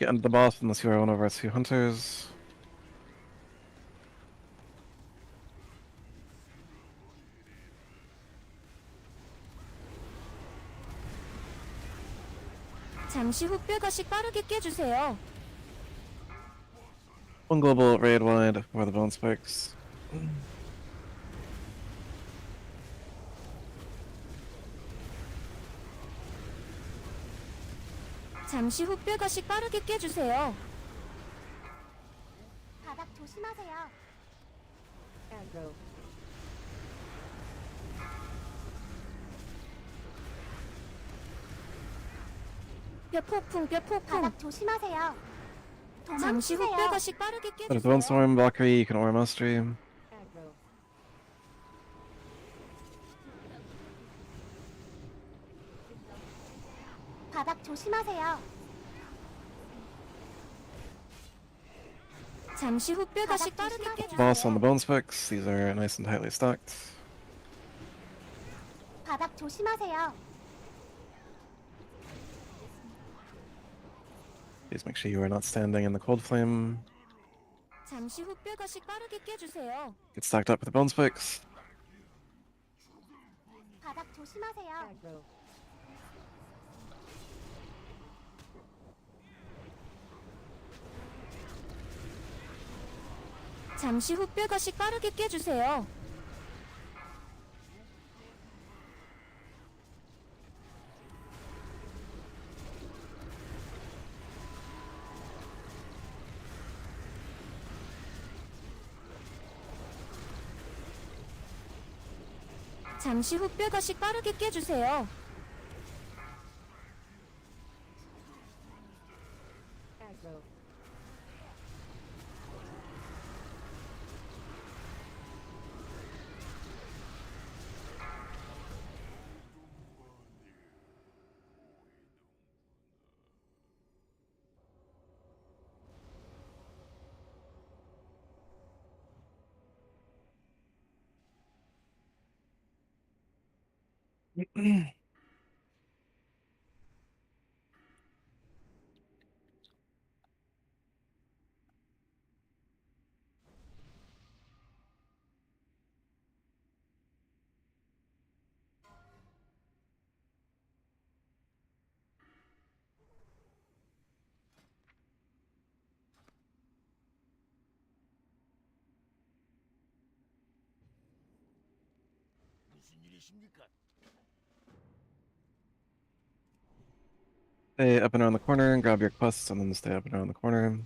get into the boss unless you are one of our 2 hunters. 잠시 후 뼈가시 빠르게 깨주세요. One global raid wide where the bone spikes. 잠시 후 뼈가시 빠르게 깨주세요. 바닥 조심하세요. 뼈폭풍 뼈폭풍. 바닥 조심하세요. 잠시 후 도망치세요. 뼈가시 빠르게 But if the bone 깨주세요. storm Valkyrie, you can aura mastery. 바닥 조심하세요. 잠시 후 뼈가시 바닥 빠르게 조심하세요. 깨주세요. Boss on the bone spikes. These are nice and tightly stacked. 바닥 조심하세요. Please make sure you are not standing in the cold flame. 잠시 후 뼈가시 빠르게 깨주세요. Get stacked up with the bone spikes. 바닥 조심하세요. 잠시 후 뼈가시 빠르게 깨주세요. 잠시 후 뼈가시 빠르게 깨주세요. Stay up and around the corner and grab your quests, and then stay up and around the corner.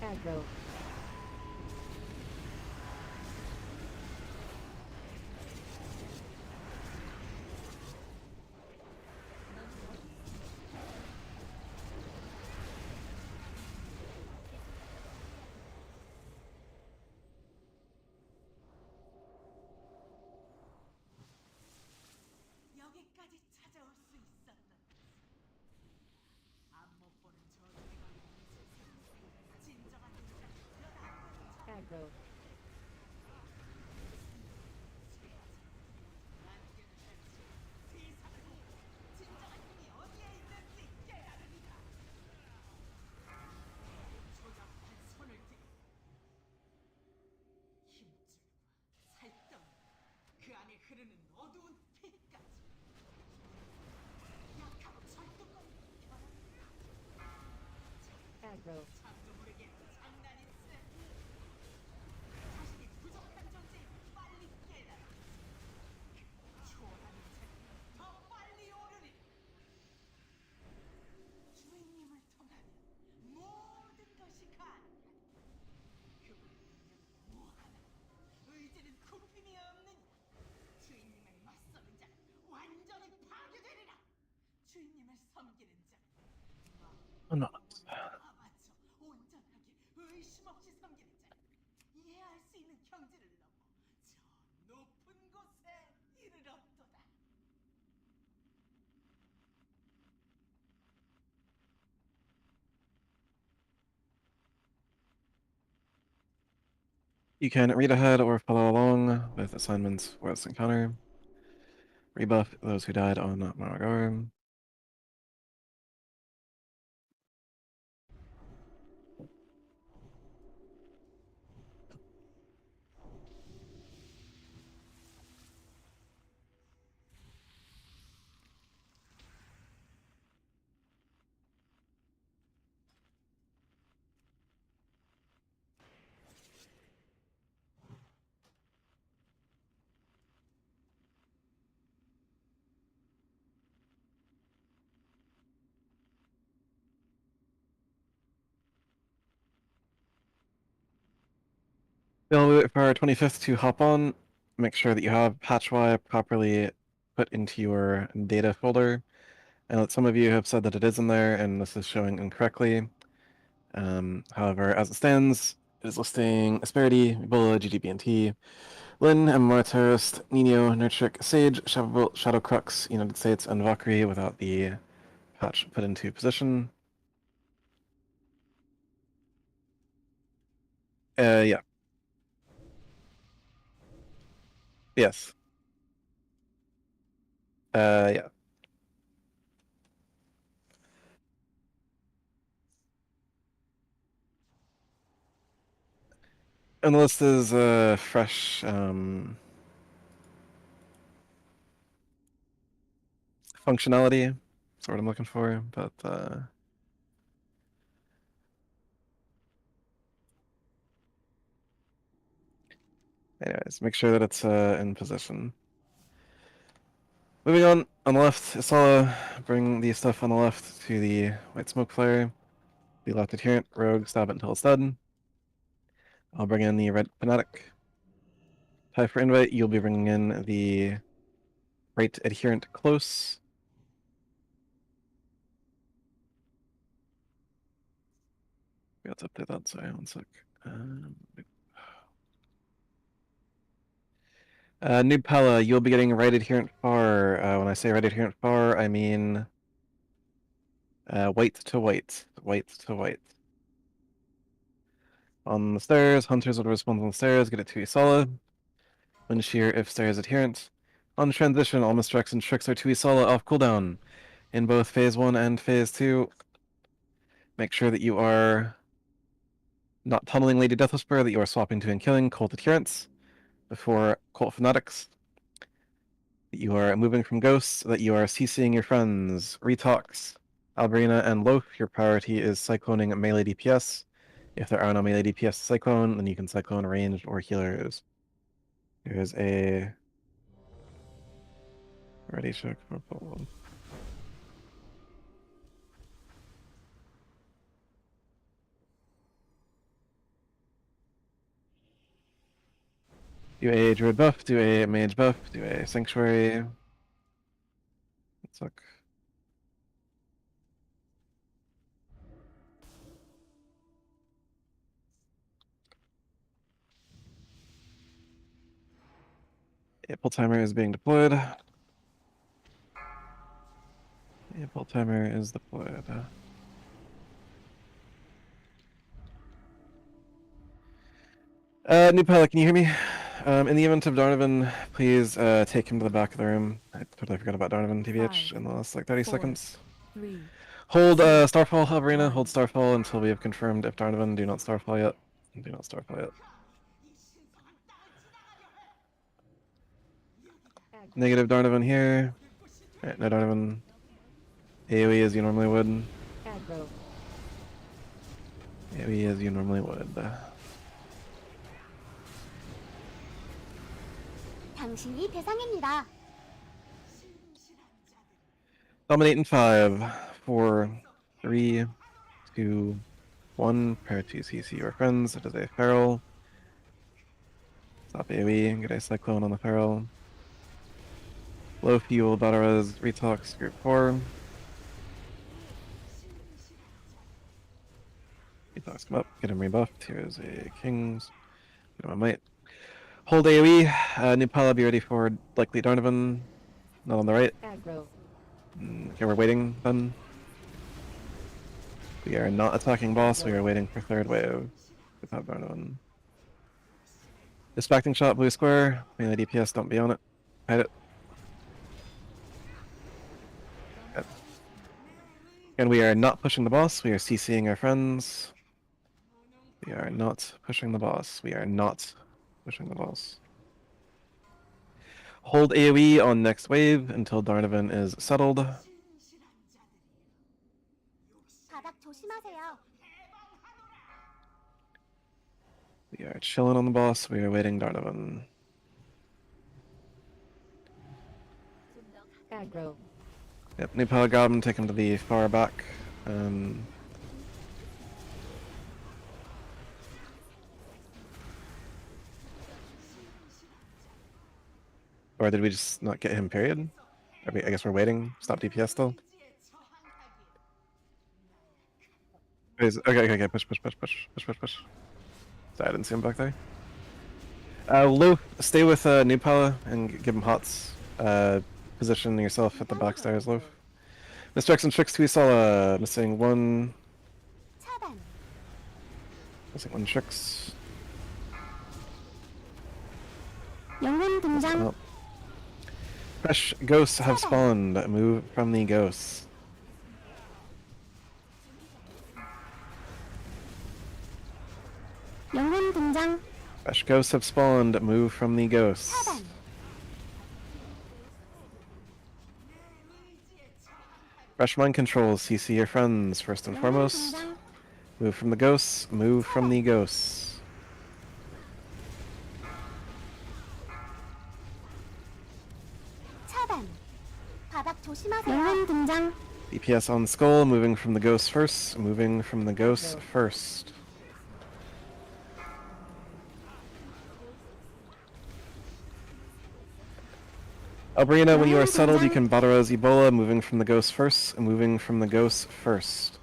Aggro. 여기까지 찾아올 수 있었던 안못 보는 저주가 진정한 Aggro. 진정한 힘이 어디에 있는지 깨달으리라. 조잡한 손을 들고 힘줄과 살덩 그 안에 흐르는 어두운 피까지 약하고 절뚝거리는 Aggro. 잠도 모르게 장난이 쎄. 자신이 부족한 존재임을 빨리 깨달아. 초월하는 자는 더 빨리 오르리. 주인님을 통하면 모든 것이 가능하다. 그분의 능력은 무한하다. 의지는 굽힘이 없느니라. 주인님을 맞서는 자는 완전히 파괴되리라. 주인님을 섬기는 자는 I'm not. 아마저 온전하게 의심 없이 섬기는 자는 이해할 수 있는 경지를 넘어 저 높은 곳에 이르렀도다. You can read ahead or follow along with assignments for this encounter. Rebuff those who died on Maragar. We'll wait for our 25th to hop on. Make sure that you have patchY properly put into your data folder. And some of you have said that it is in there, and this is showing incorrectly. However, as it stands, it is listing Asperity, Ebola, GGBNT, Lin, MMR Terrorist, Nino, Nurtric, Sage, Shadowcrux, United States, and Valkyrie without the patch put into position. Yeah. Yes. Yeah. And the list is fresh functionality. That's what I'm looking for, but anyways, make sure that it's in position. Moving on the left, Isala, bring the stuff on the left to the white smoke flare. The left adherent, rogue, stab it until it's dead. I'll bring in the red fanatic. Tie for invite, you'll be bringing in the right adherent close. Let's update that, sorry, one sec. Noob Pella, you'll be getting right adherent far. When I say right adherent far, I mean white to white. White to white. On the stairs, hunters will respond on the stairs, get it to Isala. Wind shear if stairs adherent. On transition, all misdirects and tricks are to Isala off cooldown. In both phase 1 and phase 2. Make sure that you are not tunneling Lady Death Whisperer, that you are swapping to and killing Cult Adherents before Cult Fanatics. That you are moving from Ghosts, that you are CCing your friends. Retox, Albrina, and Loaf, your priority is cycloning melee DPS. If there are no melee DPS to cyclone, then you can cyclone ranged or healers. Here's a ready check for Poland. Do a druid buff, do a mage buff, do a sanctuary. Let's look. April timer is being deployed. April timer is deployed. New pilot, can you hear me? In the event of Darnovan, please take him to the back of the room. I totally forgot about Darnovan TBH in the last like 30 seconds. 3, Hold Starfall, Arena, hold Starfall until we have confirmed if Darnovan. Do not Starfall yet. Do not Starfall yet. Negative Darnovan here. Alright, no Darnovan. AoE as you normally would. Aggro. AoE as you normally would. 당신이 대상입니다. Dominate in 5, 4, 3, 2, 1. Prepare to CC your friends. It is a feral. Stop AoE. Get a cyclone on the feral. Low fuel, battle res, retox, group 4. Retox come up, get him rebuffed. Here is a King's. Get him a might. Hold AoE. New Pala, be ready for likely Darnovan. Not on the right. Aggro. Okay, we're waiting then. We are not attacking boss, we are waiting for third wave without Darnovan. Distracting shot, blue square. Melee DPS, don't be on it. Hide it. Yep. And we are not pushing the boss, we are CCing our friends. We are not pushing the boss. We are not pushing the boss. Hold AoE on next wave until Darnovan is settled. 바닥 조심하세요. We are chilling on the boss. We are waiting Darnovan. Aggro. Yep, new Power Goblin, take him to the far back. Or did we just not get him, period? I guess we're waiting. Stop DPS still. Okay, push. Sorry, I didn't see him back there. Lou, stay with new Pala and give him hots. Position yourself at the back stairs, Lou. Mr. X and Tricks, we saw missing one. 차단. Missing one Tricks. 영혼 등장. Oh. Fresh ghosts have spawned. Move from the ghosts. 영혼 등장. Fresh ghosts have spawned. Move from the ghosts. 차단. Fresh mind controls. CC your friends first and 영혼 foremost. 등장. Move from the ghosts. Move from the ghosts. 차단. 바닥 조심하세요. 영혼 등장. DPS on skull. Moving from the ghosts first. Moving from the ghosts first. Albrina, when you are settled, you can Badaraz Ebola, moving from the ghosts first, moving from the ghosts first.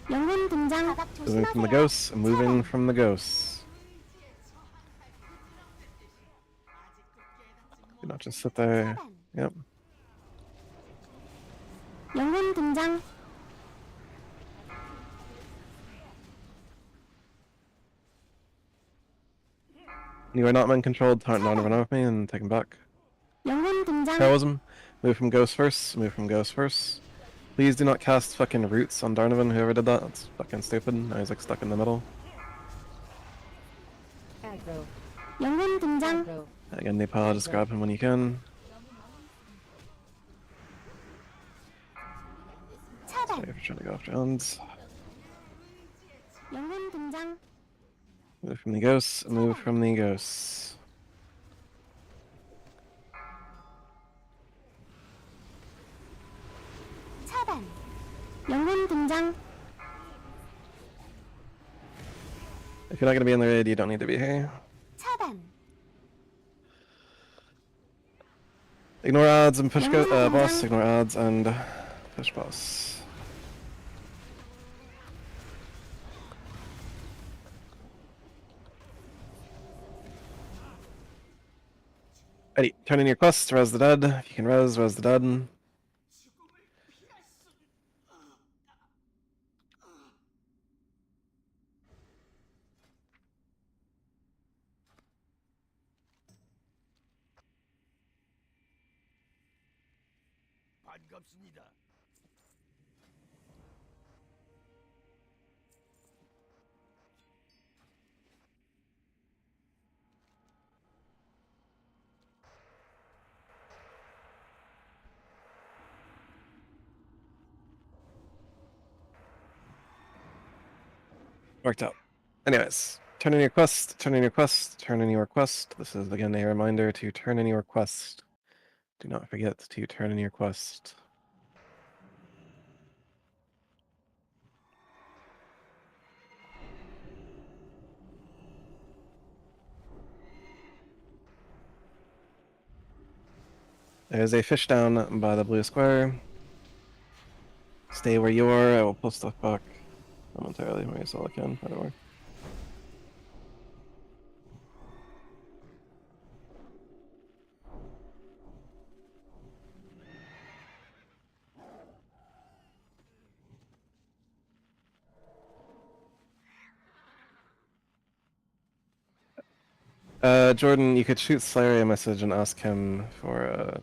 영혼 등장. 바닥 Moving from the 조심하세요. ghosts, moving from the ghosts. Do not just sit there. Yep. 영혼 등장. You are not mind controlled, don't run off me and take him back. 영혼 등장. Heroism, move from ghosts first, move from ghosts first. Please do not cast fucking roots on Darnovan, whoever did that. That's fucking stupid. Now he's like stuck in the middle. Aggro. 영혼 등장. Aggro. Again, Nepal, just grab him when you can. 차단. Sorry for trying to go off Jones. 영혼 등장. Move from the ghosts, move from the ghosts. 차단. 영혼 등장. If you're not gonna be in the raid, you don't need to be here. 차단. Ignore ads and push boss, ignore ads and push boss. Ready, turn in your quest, res the dead. If you can res the dead. 반갑습니다. Worked out. Anyways, turn in your quest, turn in your quest, turn in your quest. This is again a reminder to turn in your quest. Do not forget to turn in your quest. There's a fish down by the blue square. Stay where you are. I will pull stuff back momentarily where you saw I can. By the way. Jordan, you could shoot Slayer a message and ask him for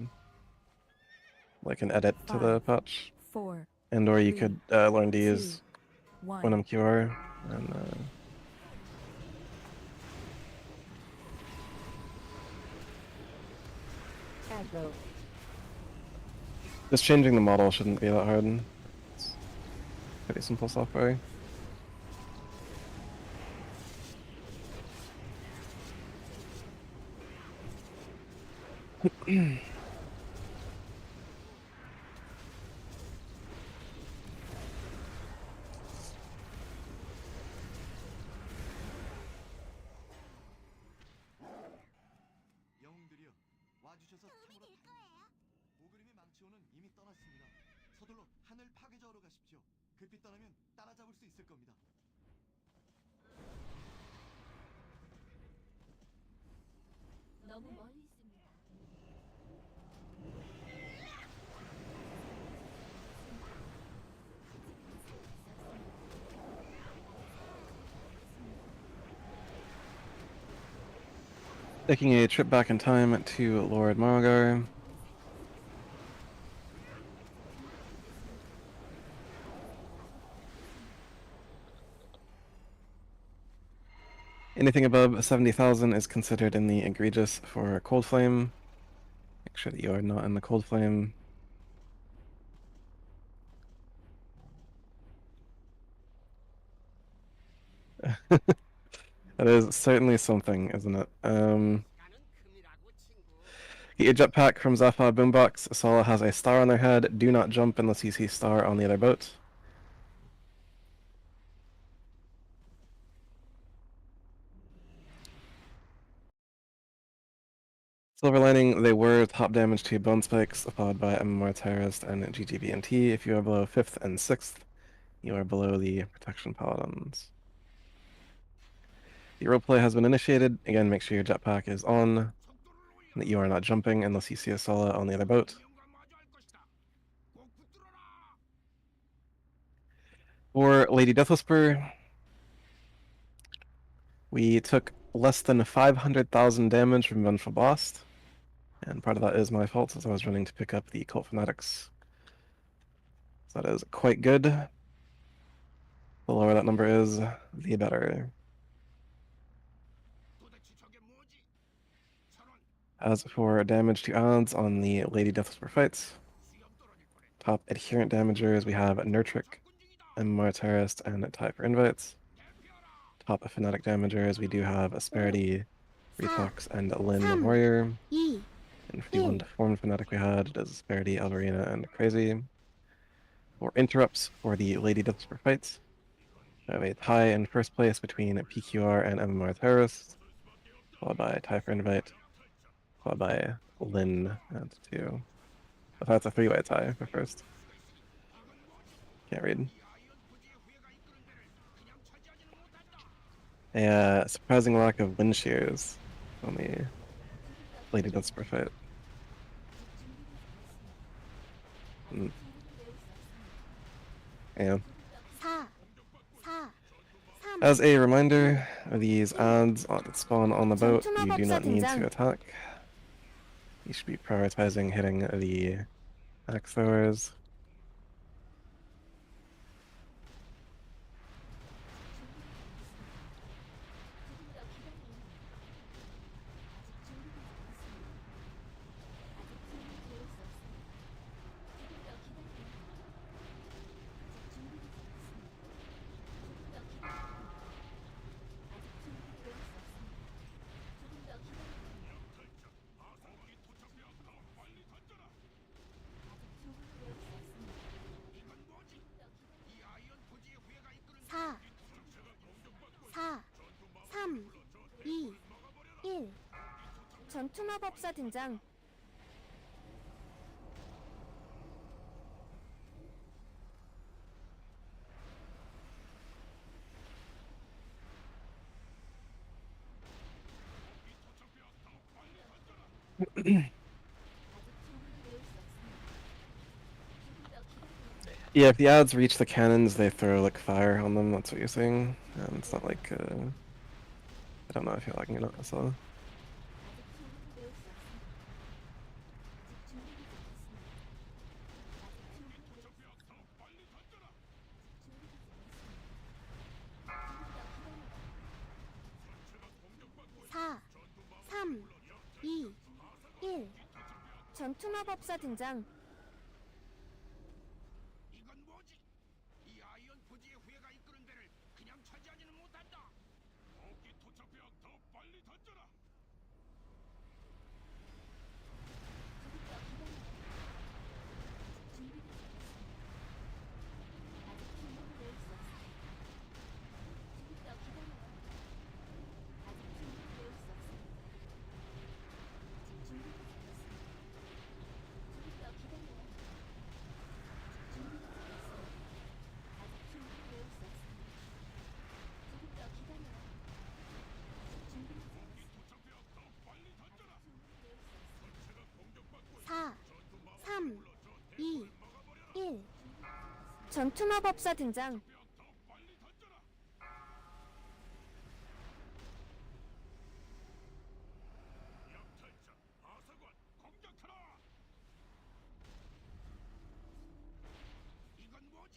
like an edit to the 5, patch, 4, and or you 3, could learn to 2, use 1. when I'm QR and Aggro. just changing the model shouldn't be that hard. It's pretty simple software. 영웅들이여, 와주셔서 참으로 다행입니다. 오그림의 망치호는 이미 떠났습니다. 서둘러 하늘 파괴자로 가십시오. 급히 떠나면 따라잡을 수 있을 겁니다. 너무 멀리 있습니다. Taking a trip back in time to Lord Margar. Anything above 70,000 is considered in the egregious for Cold Flame. Make sure that you are not in the Cold Flame. That is certainly something, isn't it? Get your jetpack from Zafar Boombox. Sala has a star on their head. Do not jump unless you see star on the other boat. Silver Lining, they were top damage to Bone Spikes, followed by MMR Terrorist and GGBNT. If you are below 5th and 6th, you are below the Protection Paladins. The roleplay has been initiated. Again, make sure your jetpack is on, and that you are not jumping unless you see a Sala on the other boat. For Lady Deathwhisper, we took less than 500,000 damage from Vengeful Blast, and part of that is my fault since I was running to pick up the Cult Fanatics. So that is quite good. The lower that number is, the better. As for damage to odds on the Lady Deathwhisper fights, top adherent damagers we have Nurtric, MMR Terrorist, and Tie for Invites. Top Fanatic damagers we do have Asperity, Retox, and Lynn the Warrior. 2, And for the one deformed Fanatic we had, it is Asperity, Alvarina, and Crazy. For interrupts for the Lady Deathwhisper fights, we have a tie in first place between PQR and MMR Terrorist, followed by Tie for Invite, followed by Lynn at 2. I thought it's a three-way tie for first. Can't read. A surprising lack of wind shears on the Lady Deathwhisper fight. Yeah. 4, 4, 3, As a reminder, these ads that spawn on the boat, you do not need to attack. You should be prioritizing hitting the axe throwers. 사, 4, 3, 2, 1. 전투마법사 등장. Yeah, if the ads reach the cannons, they throw like fire on them. That's what you're saying. It's not like I don't know if you're lagging or not. So 전투마법사 등장. 이건 뭐지? 이 아이언 포지의 후예가 이끄는 배를 그냥 차지하지는 못한다. 어깨 토착병 더 빨리 던져라. 토착병 더 빨리 던져라. 전체가 공격받고 4, 3, 2, 1. 전투마법사 등장. 더 빨리 던져라. 약탈자 아사관 공격하라. 이건 뭐지?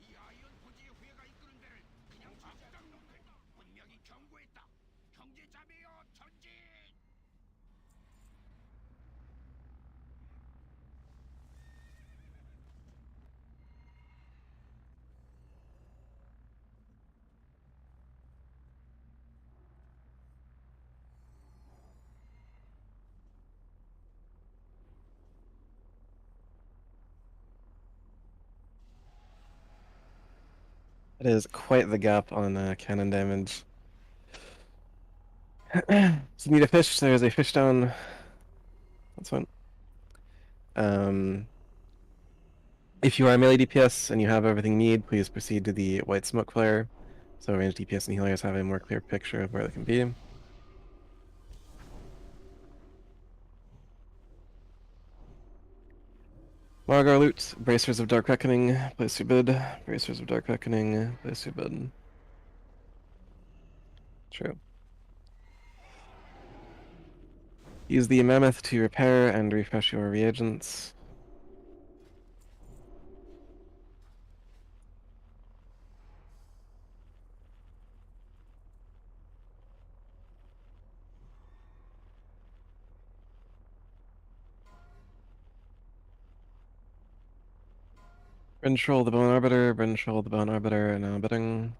이 아이언 포지의 후예가 이끄는 배를 그냥 작작 놓게 분명히 경고했다. 형제 자매여 전진! It is quite the gap on cannon damage. So you need a fish. There's a fish down. That's fine. If you are melee DPS and you have everything you need, please proceed to the white smoke flare. So ranged DPS and healers have a more clear picture of where they can be. Margar loot, Bracers of Dark Reckoning, place your bid. Bracers of Dark Reckoning, place your bid. True. Use the Mammoth to repair and refresh your reagents. Brintroll the Bone Arbiter, Brintroll the Bone Arbiter, now bidding.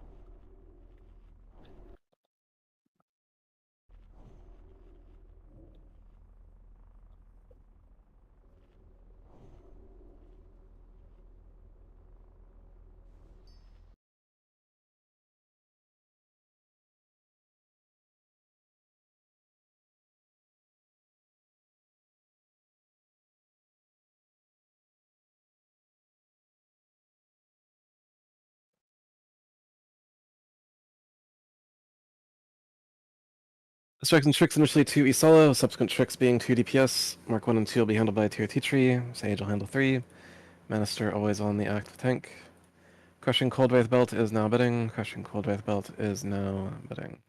Strikes and Tricks initially 2 E-Solo, subsequent tricks being 2 DPS. Mark 1 and 2 will be handled by Tier T-Tree. Sage will handle 3. Manister always on the active tank. Crushing Cold Wraith Belt is now bidding. Crushing Cold Wraith Belt is now bidding.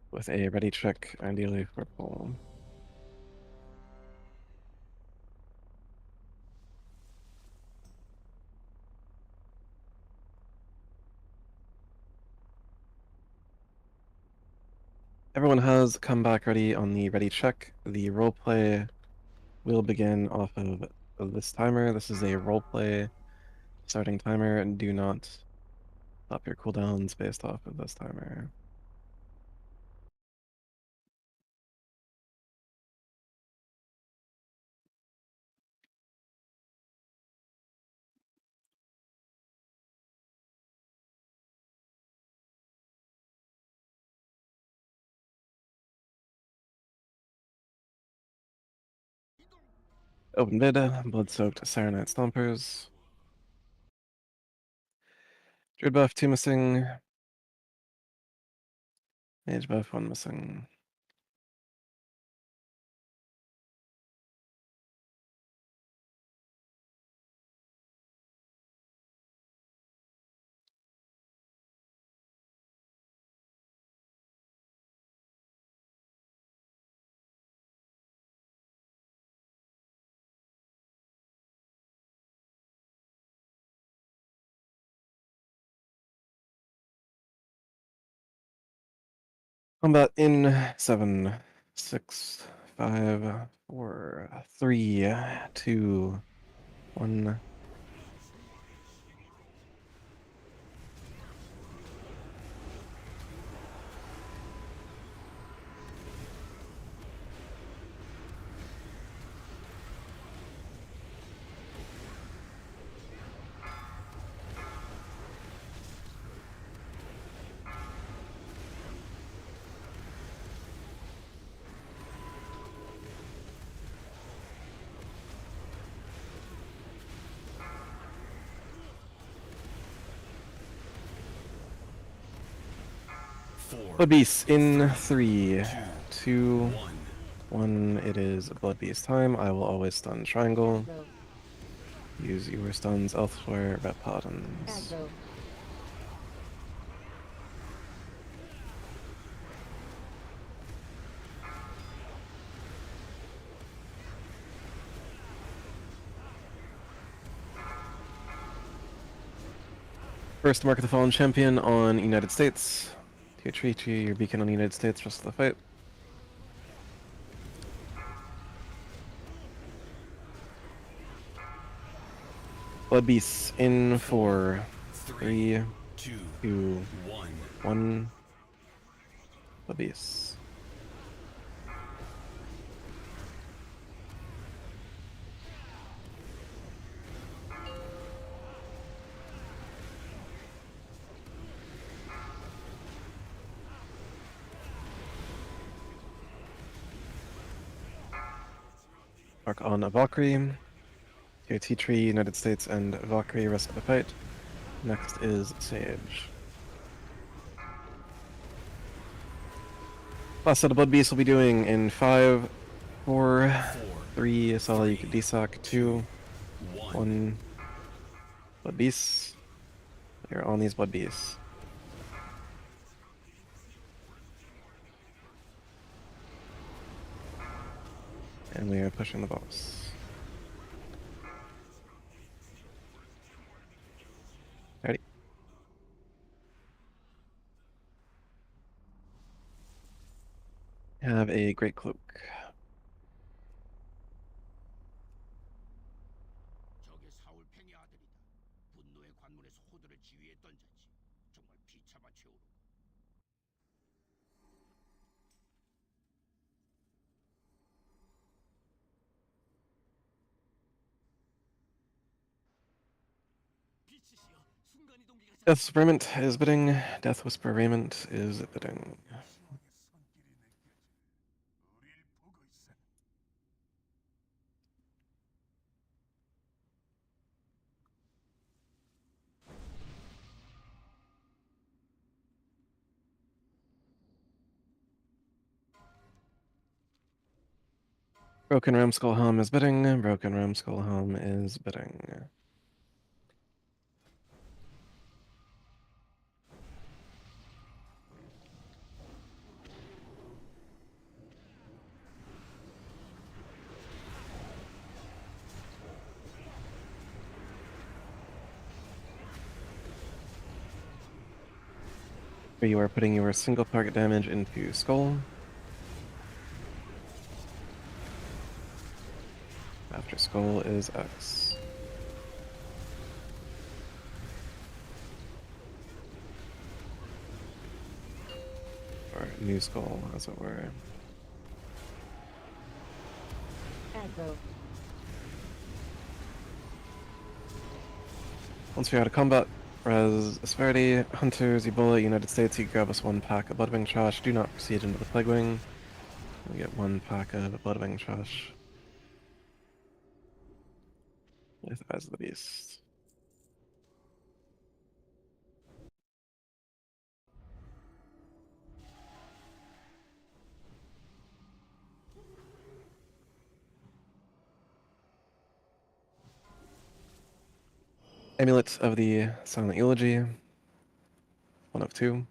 With a ready trick, ideally purple. Everyone has come back ready on the ready check. The roleplay will begin off of this timer. This is a roleplay starting timer, and do not stop your cooldowns based off of this timer. Open bid, blood-soaked Saronite Stompers. Druid buff 2 missing. Mage buff 1 missing. Combat in 7. 6, 5, 4, 3, 2, 1. Blood Beast in 3, 2, 1. It is Blood Beast time. I will always stun triangle. Aggro. Use your stuns elsewhere, Ret Paladins. Aggro. First Mark of the Fallen Champion on United States. Tier 3, your beacon on United States, rest of the fight. Blood Beasts in 4, 3, 2, 1. Blood Beasts. Mark on a Valkyrie. Tier T3, United States, and Valkyrie, rest of the fight. Next is Sage. Last set of Blood Beasts will be doing in 5, 4, 3, Sala, you can desock, 2, 1. Blood Beasts. You're on these Blood Beasts. And we are pushing the boss. Ready? Have a great cloak. 적의 사울팽의 아들이다. 분노의 관문에서 호들을 지휘했던 자지. 정말 비참한 최후로. Death Raiment is bidding. Death Whisper Raiment is bidding. Broken Ramskull Helm is bidding. Broken Ramskull Helm is bidding. Here you are putting your single target damage into Skull. After Skull is X. Or New Skull, as it were. Aggro. Once we're out of combat, Res25, Hunters, Ebola, United States, you grab us 1 pack of Bloodwing Trash. Do not proceed into the Plague Wing. We get 1 pack of Bloodwing Trash. With Eyes of the Beast. Amulet of the Silent Eulogy. 1 of 2.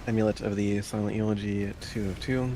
Amulet of the Silent Eulogy, 2 of 2.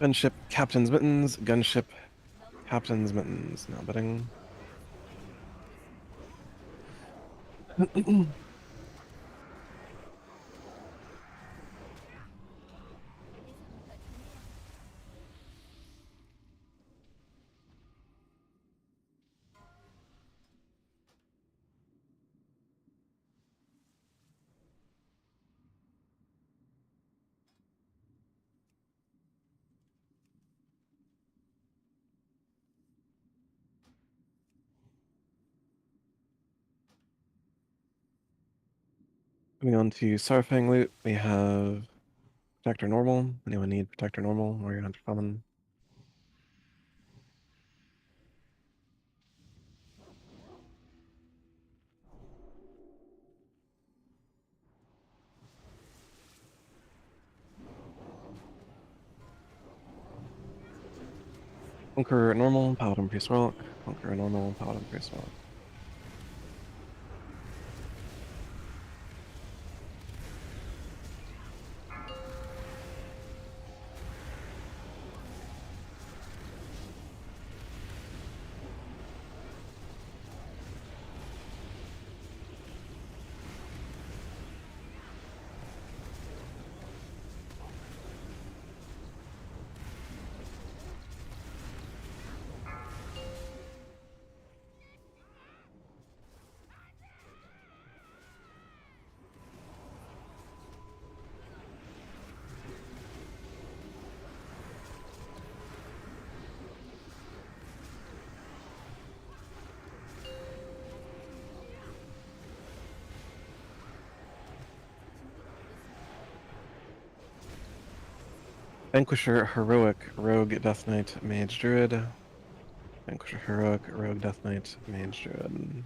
Gunship, Captain's Mittens, Gunship, Captain's Mittens. Now betting. Moving on to Sarfang loot, we have Protector Normal. Anyone need Protector Normal? Warrior Hunter Common. Conqueror Normal, Paladin Priest Warlock. Conqueror Normal, Paladin Priest Warlock. Vanquisher Heroic, Rogue Death Knight, Mage Druid. Vanquisher Heroic, Rogue Death Knight, Mage Druid.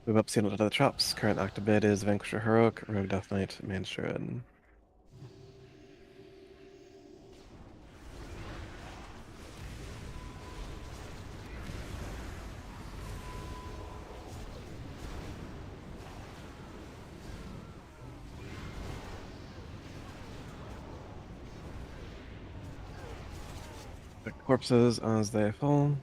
Move up sealed to the traps. Current active bid is Vanquisher Heroic, Rogue Death Knight, Mage Druid. The corpses as they fall.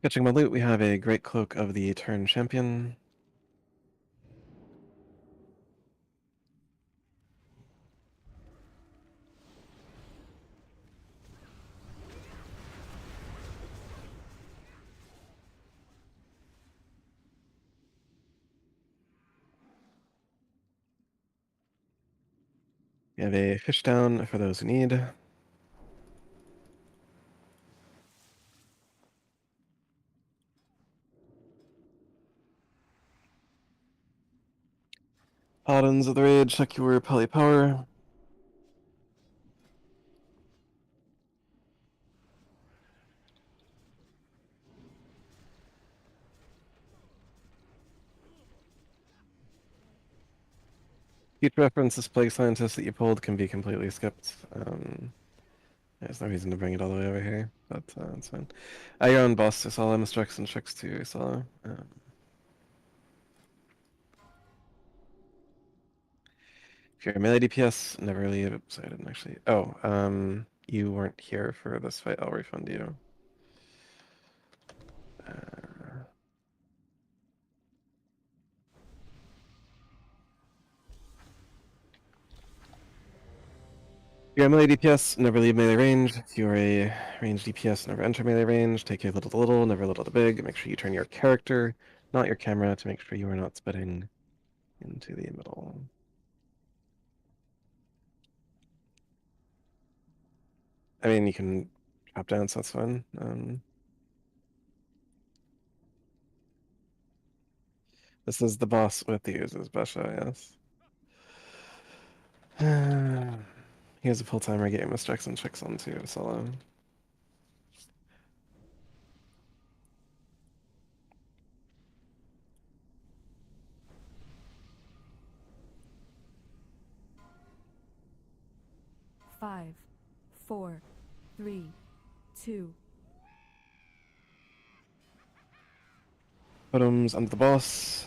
Catching my loot, we have a Great Cloak of the Turn Champion. We have a Fish Down for those who need. Paladins of the Rage, check your Peli Power. Future reference, this Plague Scientist that you pulled can be completely skipped. There's no reason to bring it all the way over here, but it's fine. You're on boss, Isala, Mistrex, and Tricks to Isala. If you're a melee DPS, never really. Sorry, I didn't actually. Oh, you weren't here for this fight. I'll refund you. You're a melee DPS, never leave melee range. If you're a range DPS, never enter melee range. Take your little to little, never little to big. Make sure you turn your character, not your camera, to make sure you are not spitting into the middle. I mean, you can drop down, so that's fine. This is the boss with the uses, Basha, yes. Here's a full-timer game with Strex and Chicks on too, solo. Five, 4, 3, 2. Totems under the boss.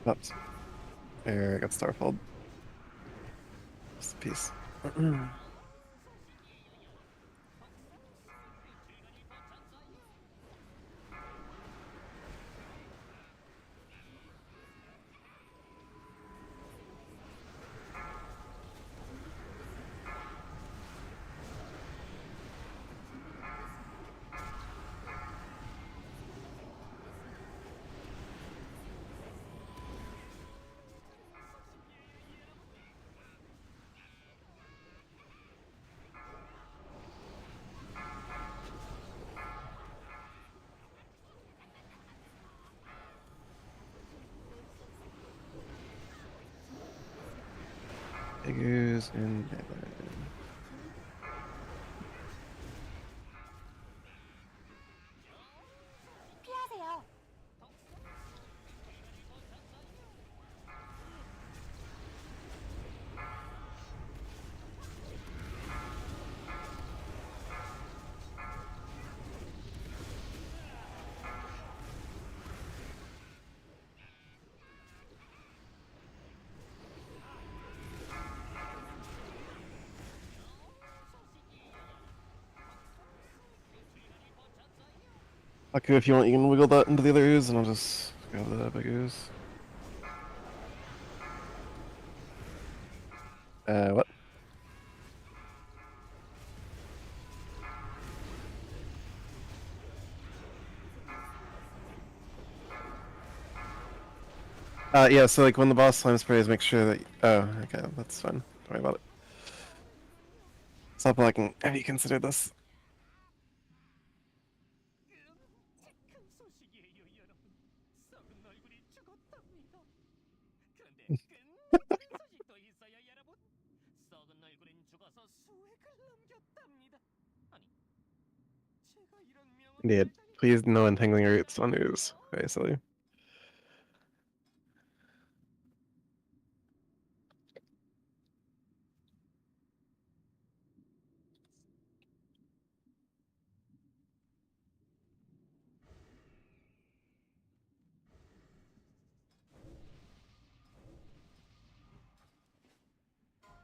Oops. There, I got Starfold. Just a piece. Figures in melee. 피하세요. Aku, if you want, you can wiggle that into the other ooze, and I'll just go the big ooze. What? Yeah, so like when the boss slime sprays, make sure that. Oh, okay, that's fine. Don't worry about it. Stop blocking. Have you considered this? 큰 소식이에요, 여러분. 썩은 얼굴이 죽었답니다. 그런데 끝나는 소식도 있어요, 여러분. 썩은 얼굴은 죽어서 수액을 남겼답니다. 아니, 제가 이런 명언을 Indeed. 말다니. Please no untangling roots on ooze. Very silly.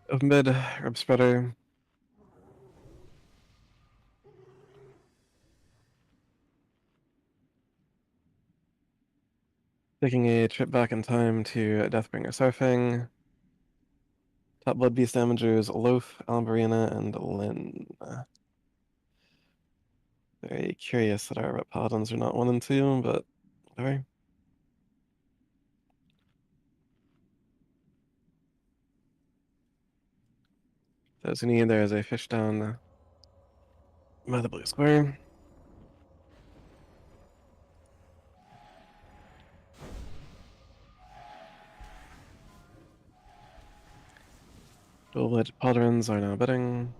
Of mid, rub spreader. Taking a trip back in time to Deathbringer Surfing. Top Blood Beast damagers Loaf, Albarina, and Lyn. Very curious that our paladins are not 1 and 2, but whatever. Those who need, there is a fish down by the blue square. Dual-bladed pauldrons are now bidding.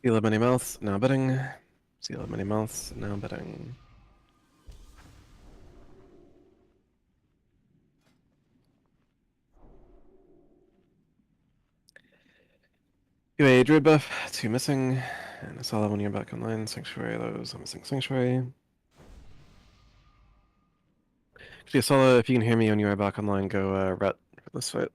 Seal of many mouths, now betting. Seal of many mouths, now betting. UA Druid buff, 2 missing, and a solid when you're back online. Sanctuary, those missing Sanctuary. Actually, Solo, if you can hear me when you are back online, go ret for this fight.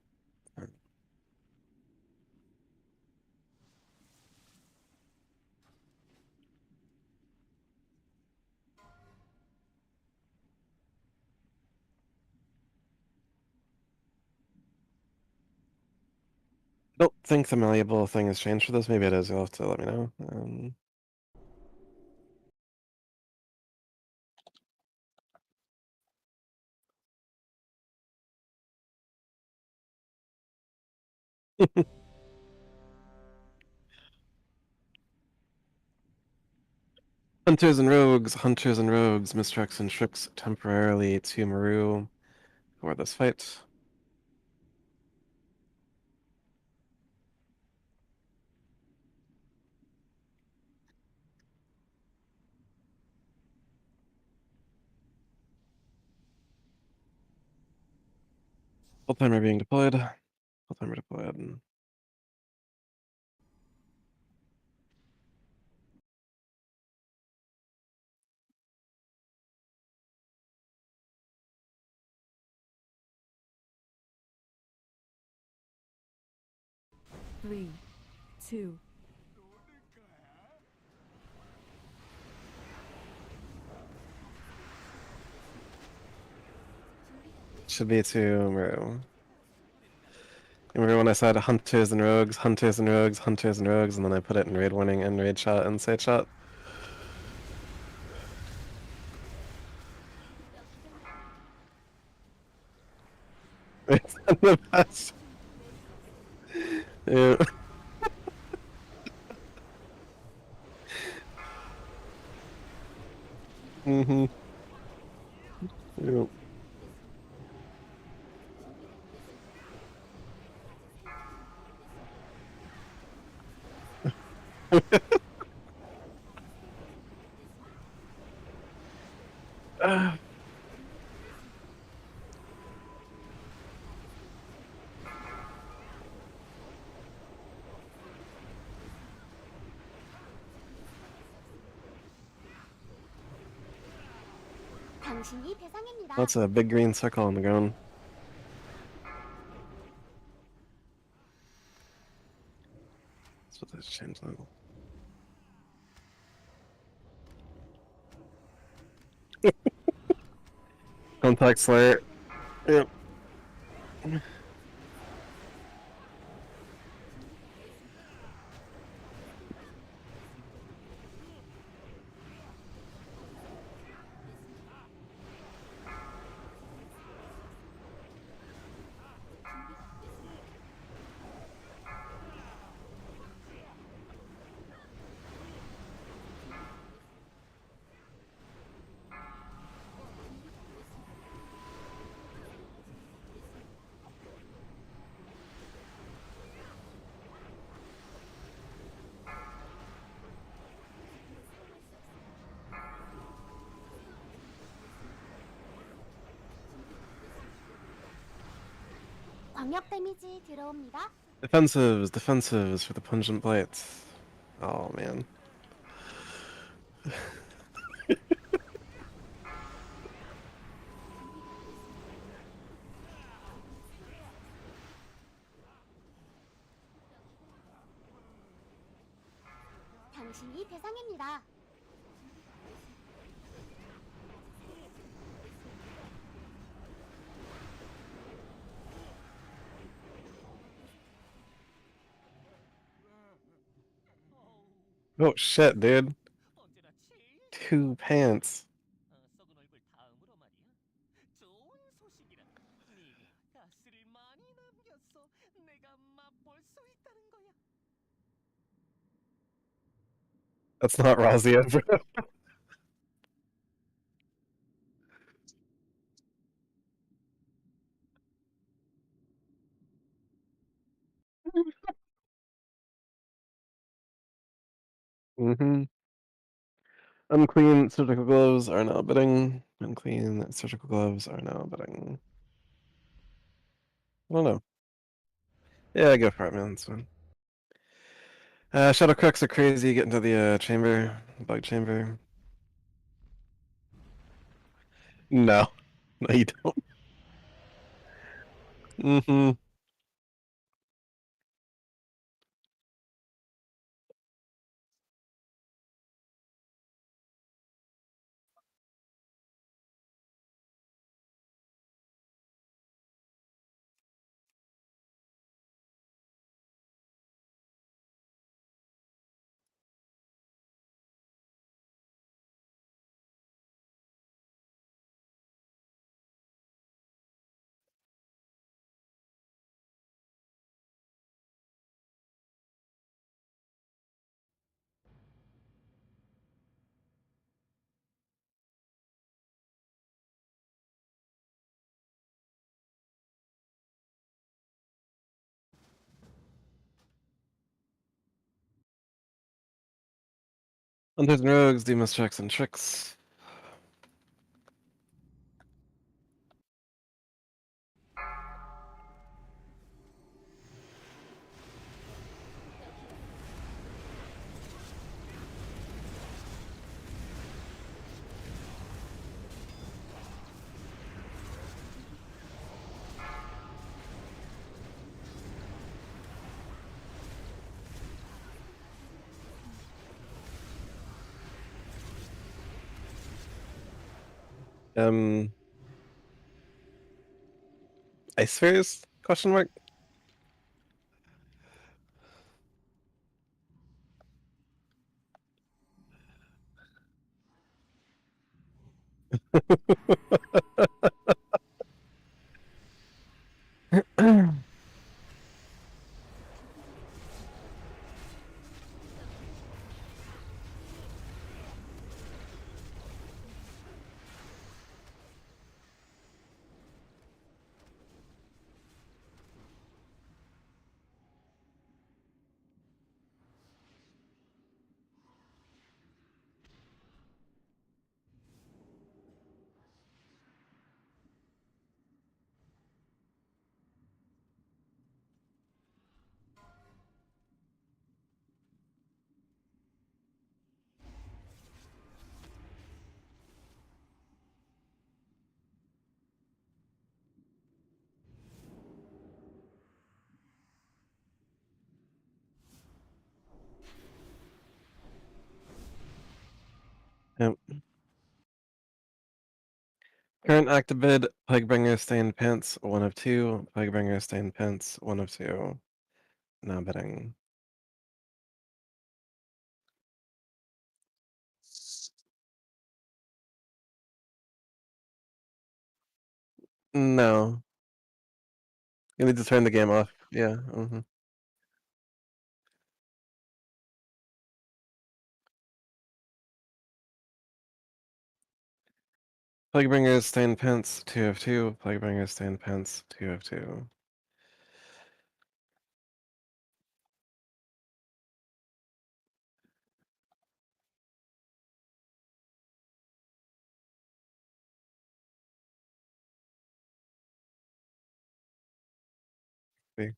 I don't think the malleable thing has changed for this. Maybe it is. You'll have to let me know. Hunters and rogues, Mistrax and Shrix temporarily to Maru for this fight. Full timer being deployed. Full timer deployed. Three, two, Should be to Maru. Remember when I said hunters and rogues, and then I put it in raid warning and raid chat and say chat? It's the best. Yeah. Mm-hmm. Yep. 당신이 대상입니다. That's a big green circle on the ground. That's what this change level. Contact Slayer. Yep. 광역 데미지 들어옵니다. Defensives for the pungent blades. Oh man. 당신이 대상입니다. Oh shit, dude. 언제나 제일 2 pants. 썩은 얼굴 다음으로 말이야. 좋은 소식이라. 네가 가스를 많이 남겼어. 내가 맛볼 수 있다는 거야. That's not Razia, bro. Mm-hmm. Unclean surgical gloves are now bidding. Unclean surgical gloves are now bidding. I don't know. Yeah, go for it, man. It's fine. Shadow crooks are crazy. Get into the chamber, bug chamber. No, no, you don't. Mm-hmm. Hunters and rogues, demons, checks, and tricks. Um, Ice spheres? Question mark. Yep. Current active bid, Plaguebringer stained pants, 1 of 2. Plaguebringer stained pants, 1 of 2. Now bidding. No. You need to turn the game off. Yeah. Mm-hmm. Plaguebringer stained pants, 2 of 2. Plaguebringer stained pants, 2 of 2. See.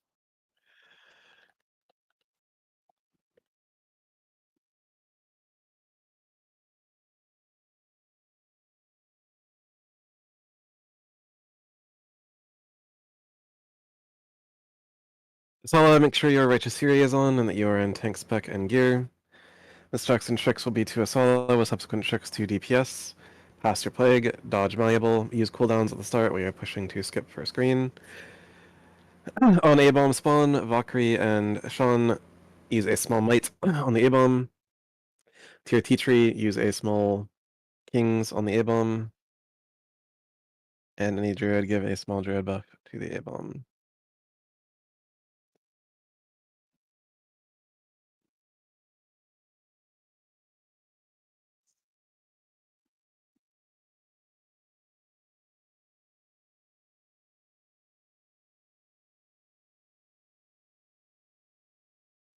So make sure your Righteous Fury is on and that you are in tank spec and gear. Mistakes and tricks will be to Asala with subsequent tricks to DPS. Pass your plague, dodge malleable, use cooldowns at the start while you're pushing to skip first green. On A-bomb spawn, Valkyrie and Sean use a small might on the A-bomb. Tier T-Tree, use a small kings on the A-bomb. And any druid, give a small druid buff to the A-bomb.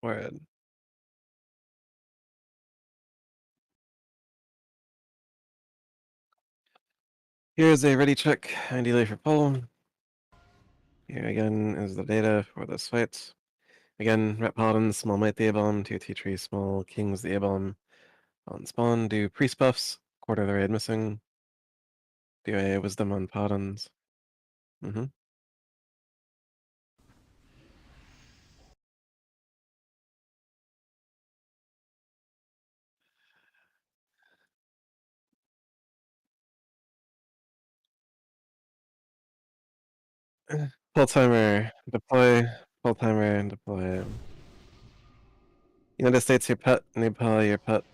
Word. Here's a ready check and delay for pull. Here again is the data for this fight. Again, Ret Paladin, small might the A-bomb, tier T tree, small kings the A-bomb. On spawn, do priest buffs, quarter the raid missing. Do a wisdom on Paladins. Mm-hmm. Pull timer, deploy, pull timer, and deploy. United States, your pet, Nepal, your pet.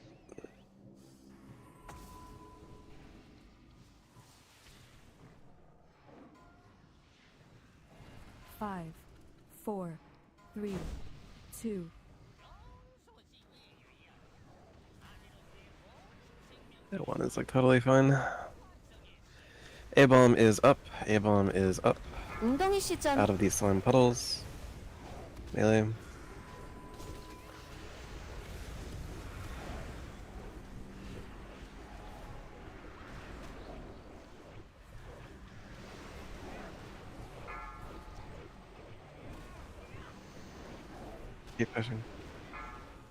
Five, four, three, two. That one is like totally fine. A-bomb is up, A-bomb is up. 웅덩이 시전. Out of these slime puddles. Melee. Keep pushing.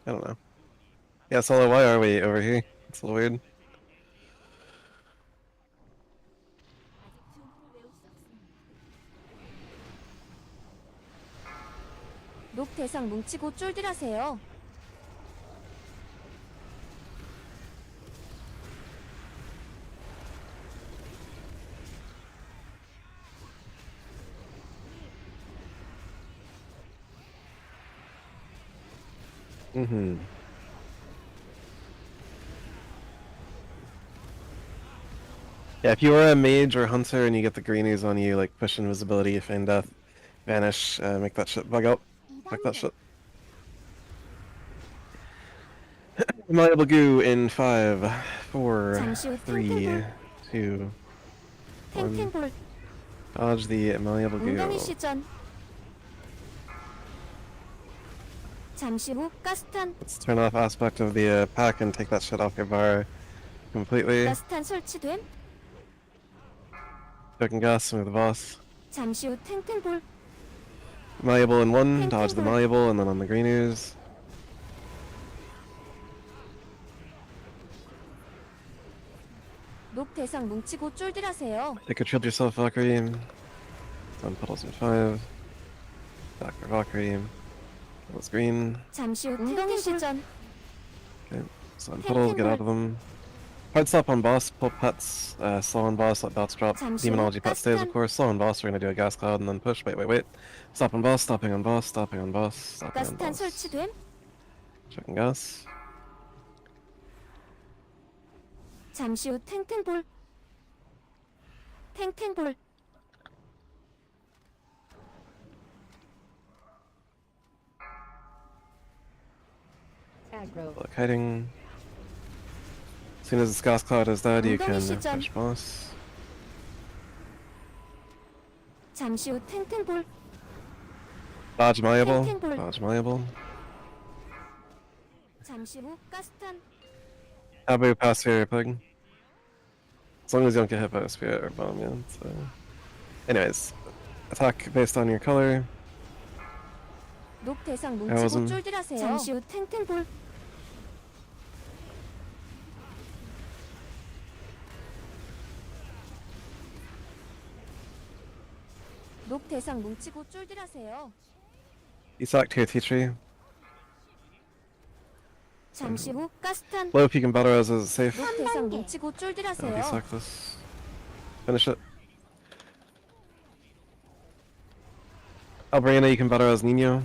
I don't know. Yeah, Solo, why are we over here? It's a little weird. 녹 대상 뭉치고 쫄들하세요. Mm-hmm. Yeah, if you are a mage or hunter and you get the greenies on you, like push invisibility, feign death, vanish, make that shit bug out. Fuck that 2단계. shit. Malleable goo in 5, 4, 잠시 후 3, 탱탱볼. 2, 1. 탱탱볼. Dodge the malleable 웅덩이 goo. 시전. 잠시 후 가스탄. Let's turn off aspect of the pack and take that shit off your bar completely. 가스탄 설치됨. Token gas with the boss. 잠시 후 탱탱볼. Malleable in 1, dodge the malleable, and then on the greenies. 녹 대상 뭉치고 쫄들하세요. Take a shield yourself, Valkyrie. Sun puddles in 5. Back for Valkyrie. Puddles green. 잠시 후 웅덩이 시전. Okay. Sun puddles, get out of them. Hard stop on boss, pull pets, slow on boss, let dots drop. 잠시 후 Demonology pet stays, of 가스탄. course. Slow on boss, we're gonna do a gas cloud and then push. Wait. Stop on boss, stopping on boss, stopping on boss, stopping on 가스탄 boss. 설치됨. Checking gas. 잠시 후 탱탱볼. 탱탱볼. Aggro. Look, hiding. As soon as the gas cloud is dead, you can 엉덩이 시전. push boss. 잠시 후 탱탱볼. Dodge malleable. 탱탱볼. Dodge malleable. 잠시 후 가스탄. Abu, pass here, pig. As long as you don't get hit by a spirit or bomb, yeah. So. Anyways, attack based on your color. 녹 대상 wasn't- 뭉치고 쫄들하세요. 잠시 후 탱탱볼. 녹 대상 뭉치고 쫄들하세요. You select here, T-tree. 잠시 후 가스탄. Low peak and battle res is safe. 녹 대상 3단계. 뭉치고 Oh, 쫄들하세요. deselect this. Finish it. Albrina, you can battle res Nino.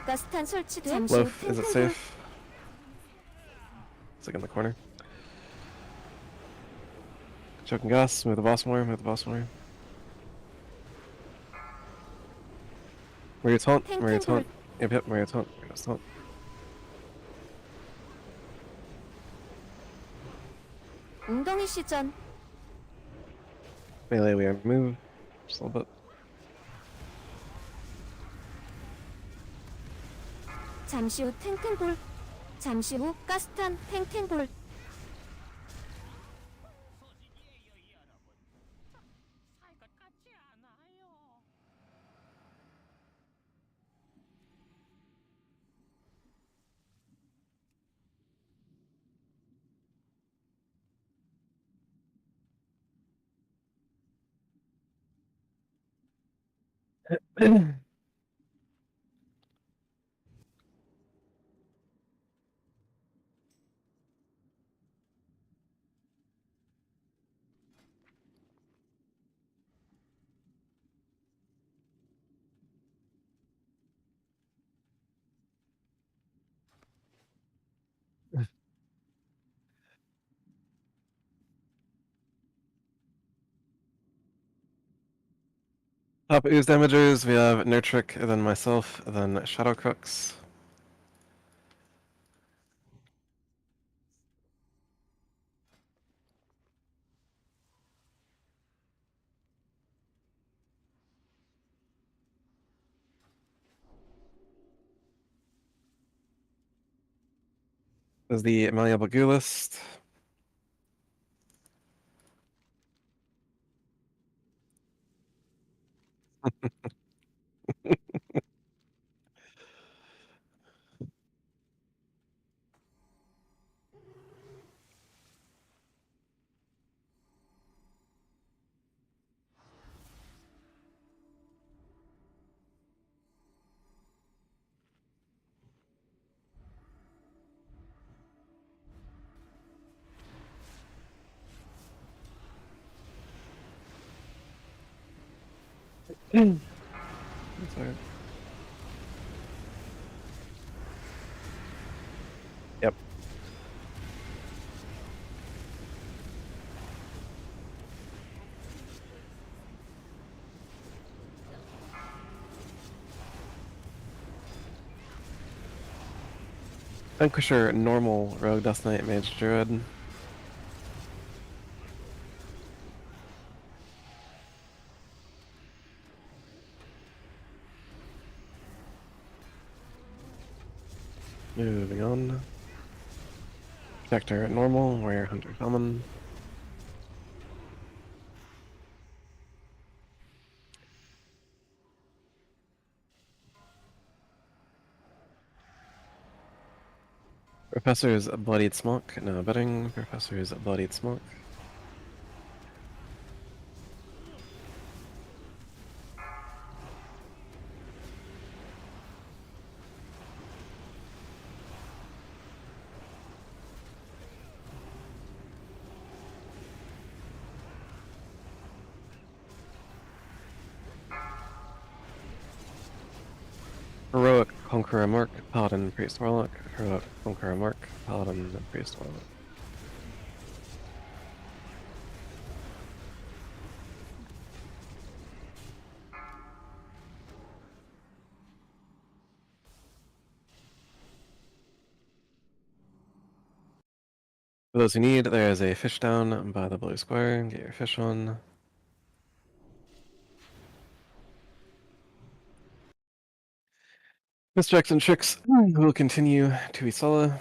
가스탄 설치됨. 잠시 후 Loaf, is it 탱탱볼. safe? It's like in the corner. Choking gas, move the boss more, move the boss more. Where your taunt, where your taunt. Yep, where your taunt, where your taunt. 웅덩이 시전. Melee, we are move. Just a little bit. 잠시 후 탱탱볼. 잠시 후 가스탄 탱탱볼. Top ooze damagers, we have Nurtrick, then myself, then Shadow Crux. Is the Malleable Goo list. Sorry. Yep. Vanquisher, normal, rogue, Dust Knight, mage, druid. Moving on. Protector, normal, warrior, hunter, common. Professor's Bloodied Smoke, no betting. Professor's Bloodied Smoke. Heroic Conqueror Merc, Paladin, Priest, Warlock. Heroic Conqueror Merc, Paladin, Priest, Warlock. For those who need, there is a fish down by the blue square. Get your fish on. Misdirects and tricks will continue to Isala.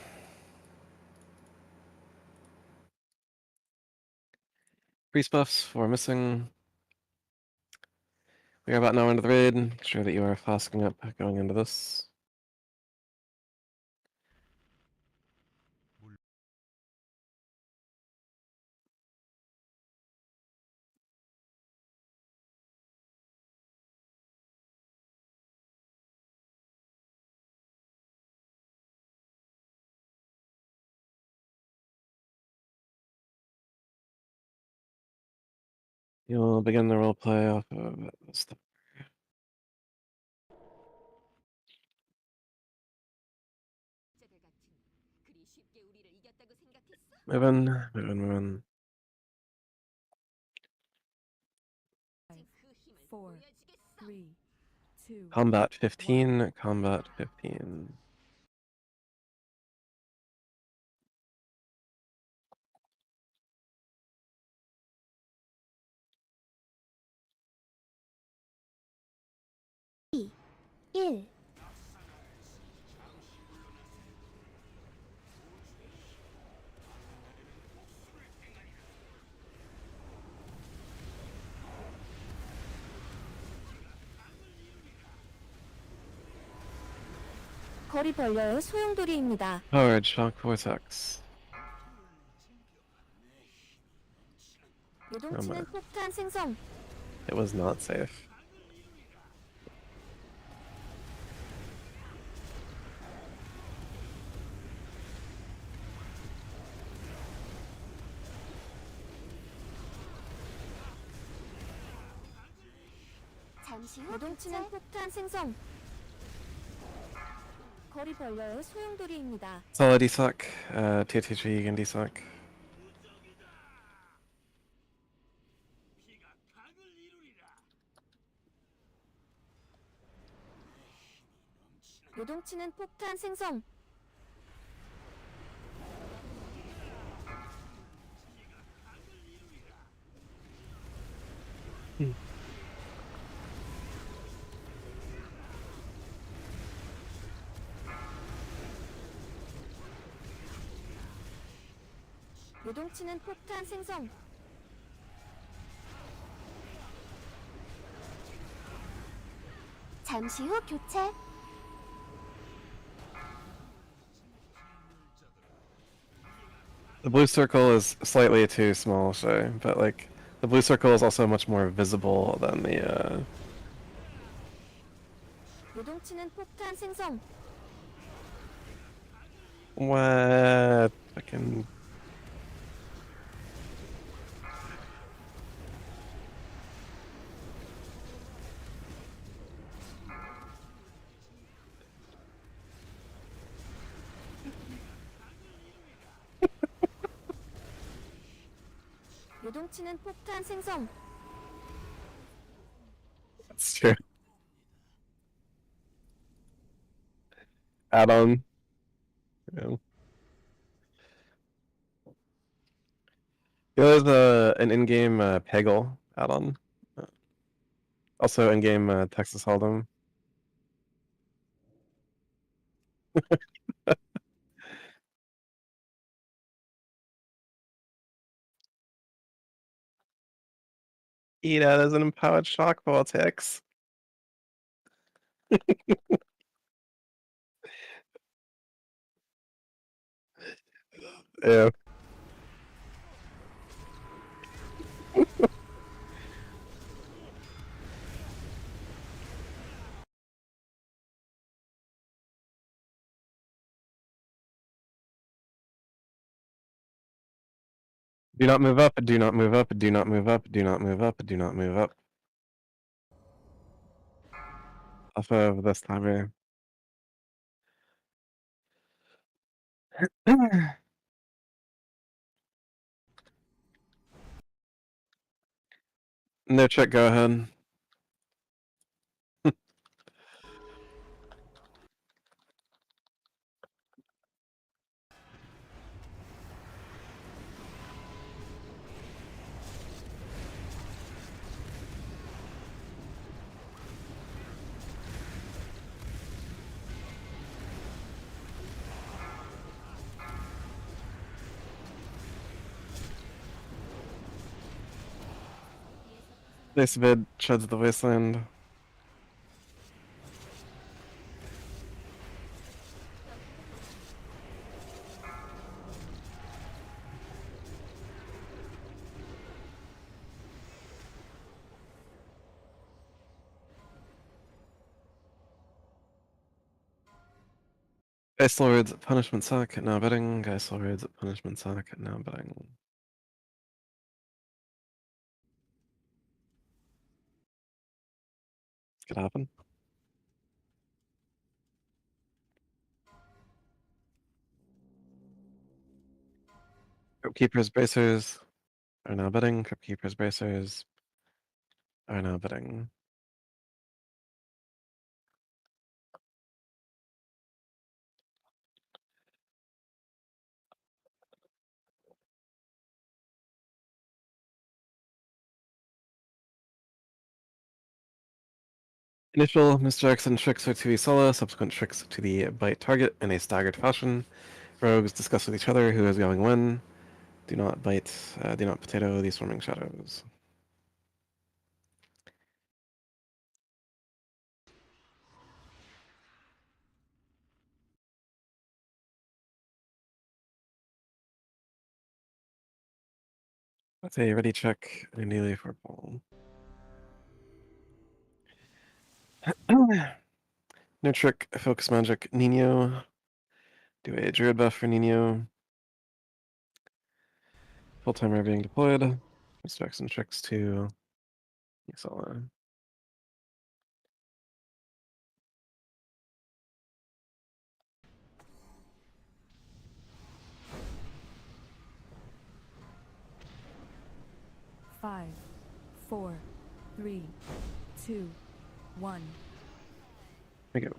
Priest buffs for missing. We are about now into the raid. Make sure that you are flasking up going into this. You'll begin the roleplay off of stuff. Move in, move in, move in. 5, 4, 3, 2. Combat 15, combat 15. 일. 거리 벌려요. 소용돌이입니다. Powered Shock Vortex. 요동치는 폭탄 생성. It was not safe. 잠시 후 요동치는 교체. 폭탄 생성. 거리 벌려의 소용돌이입니다. Solid D-Sock, tier 2 Tree and D-Sock. 피가 각을 이루리라. 요동치는 폭탄 생성. 요동치는 폭탄 생성. 잠시 후 교체. The blue circle is slightly too small, so, but like, the blue circle is also much more visible than the, 요동치는 폭탄 생성. what? Fucking. 요동치는 폭탄 생성. That's true. Add-on. Yeah. Yeah, there's an in-game Peggle add-on. Also in-game Texas Hold'em. Eat that as an empowered shock vortex. Yeah. Do not move up, do not move up, do not move up, do not move up, do not move up. Off of this timer. No check, go ahead. This vid sheds the wasteland. Ice Lords punishment suck, now betting. Ice Lords punishment suck, now betting. Could happen. Crypt Keepers Bracers are now betting. Crypt Keepers Bracers are now betting. Initial misdirects and tricks are to the solo, subsequent tricks to the bite target in a staggered fashion. Rogues discuss with each other who is going when. Do not bite, do not potato the swarming shadows. That's a ready check, immediately for ball. No trick, focus magic, Nino. Do a druid buff for Nino. Full timer being deployed. Misdirects and tricks to Yasala. 5, 4, 3, 2, 1. There we go.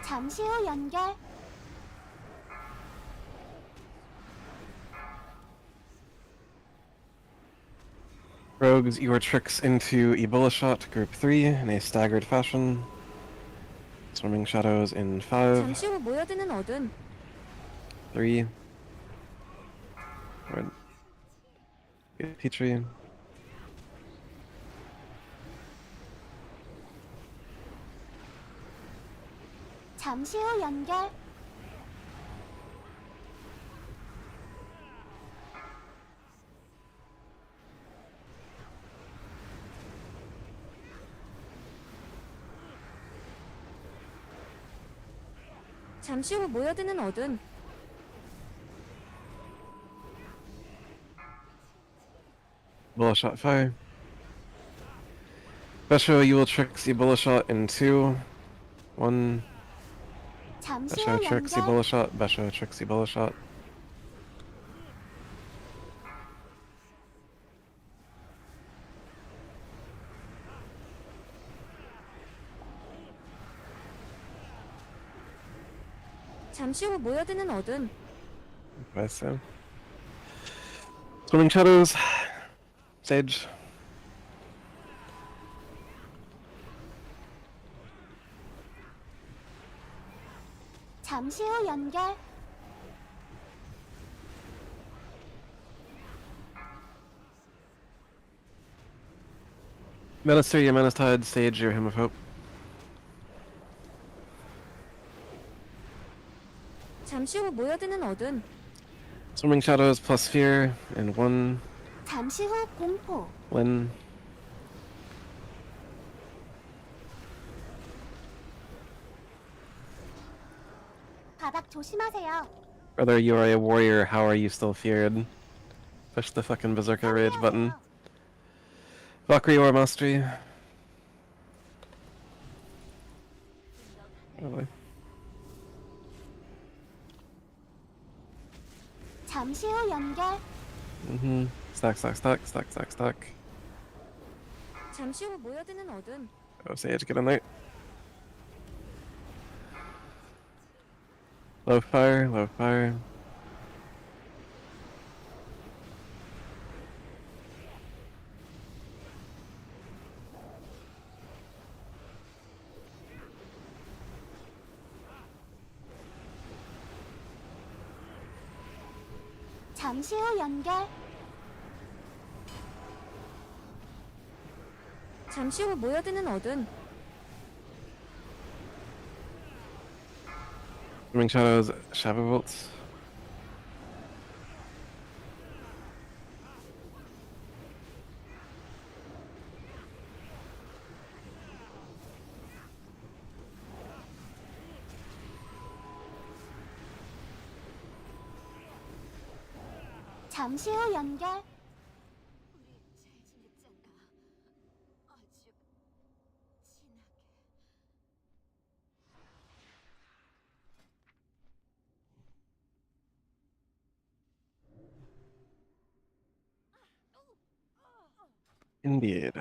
잠시 후 연결. Rogues, your tricks into Ebola Shot, Group 3, in a staggered fashion. Swimming Shadows in 5, 잠시 후 모여드는 어둠. 3. Red. Petrie. 잠시 후 연결. 잠시 후 모여드는 어둠. Ebola Shot Fire. Besho, you will tricks Ebola Shot in 2, 1. 잠시 Besho 후 tricks 연결. Ebola Shot, Besho tricks Ebola Shot. 잠시 후 모여드는 어둠. Nice. Swimming Shadows. Sage. 잠시 후 연결. Minister, your Menace Tide. Sage, your Hymn of Hope. 잠시 후 모여드는 어둠. Swimming Shadows plus Fear in 1. 잠시 후 공포. Lin. 바닥 조심하세요. Brother, you are a warrior. How are you still feared? Push the fucking Berserker Rage button. Valkyrie or Mastery. Really? 잠시 후 연결. Stack, stack, stack, stack, stack, stack. 잠시 후 모여드는 어둠. Oh, Sage, get in there. Low fire, low fire. 잠시 후 연결. 잠시 후 모여드는 어둠. Swimming Shadows, Shadow Bolts. 잠시 후 연결. Indeed.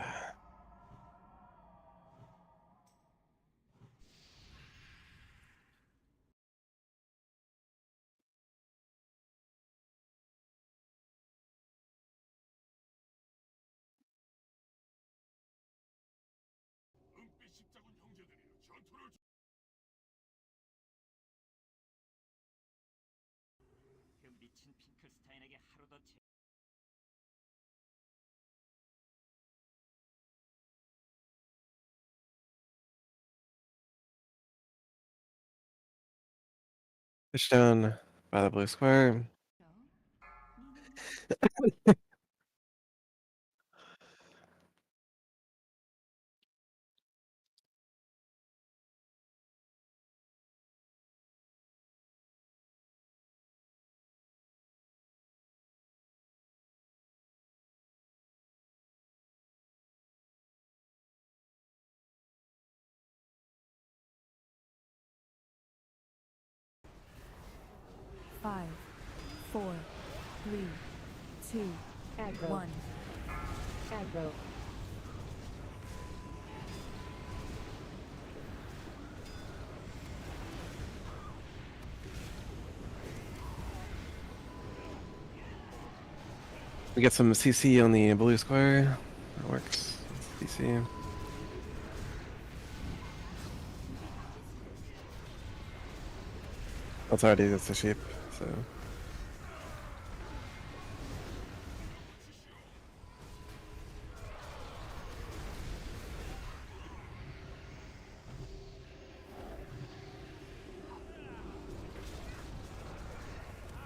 은빛 십자군 형제들이 전투를 그 미친 핑클스타인에게 하루 더 Push down by the blue square. 5, 4, 3, 2, Aggro. 1. Aggro. We get some CC on the blue square. That works. CC. That's already that's the sheep, so.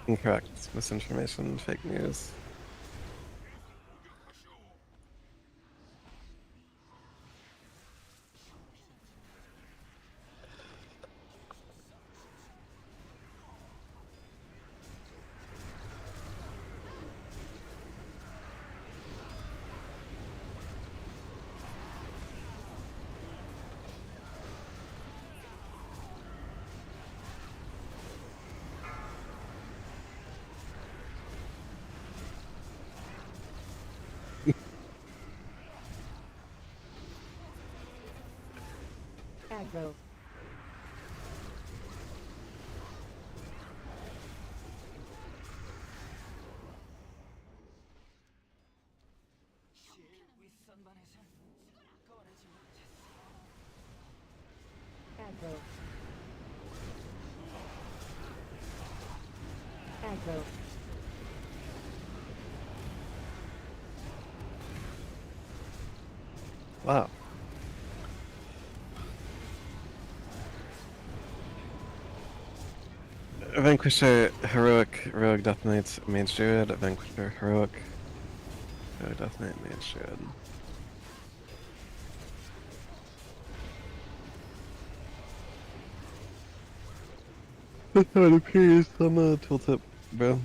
Incorrect. Misinformation. Fake news. Aggro. Aggro. Aggro. Wow. Vanquisher, Heroic, Rogue, Death Knight, Mage Druid, Vanquisher, Heroic, Rogue, Death Knight, Mage Druid. That's how it appears on the tooltip, bro.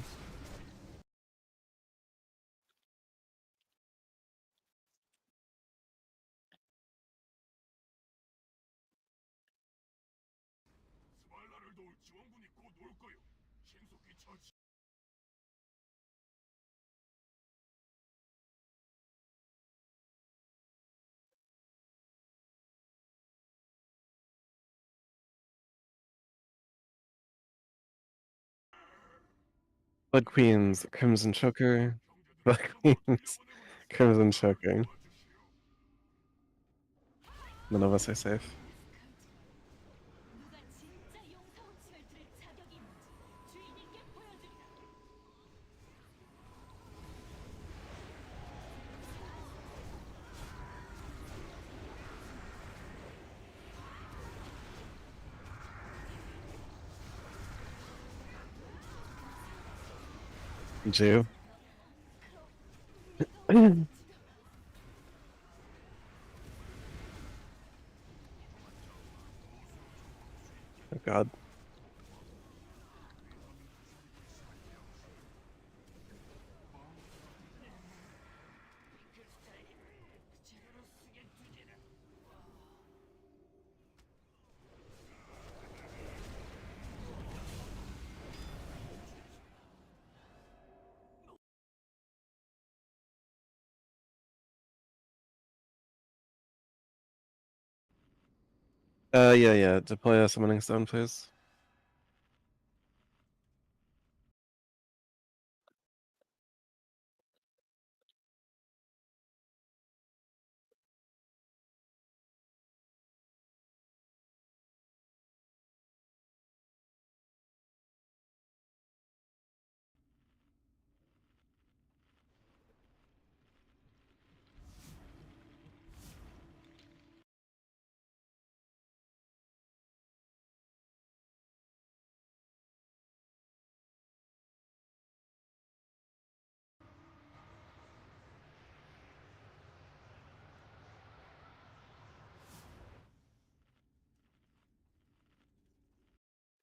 스발라를 도울 지원군이 곧 올 거요. 신속히 처치. Blood Queens, Crimson Choker, Blood Queens, Crimson Choker. None of us are safe. Jew. Oh god. Yeah. Deploy a summoning stone, please.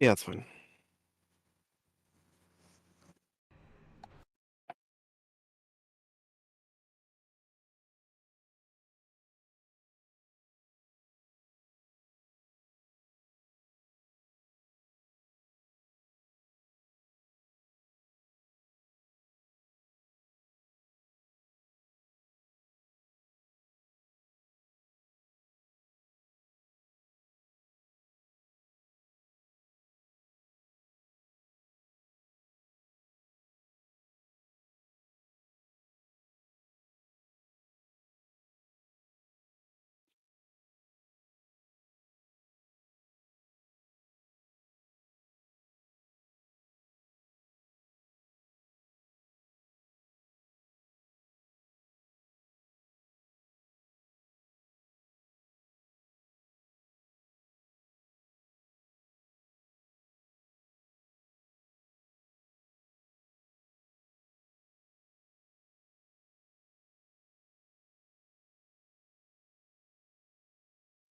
Yeah, it's fine.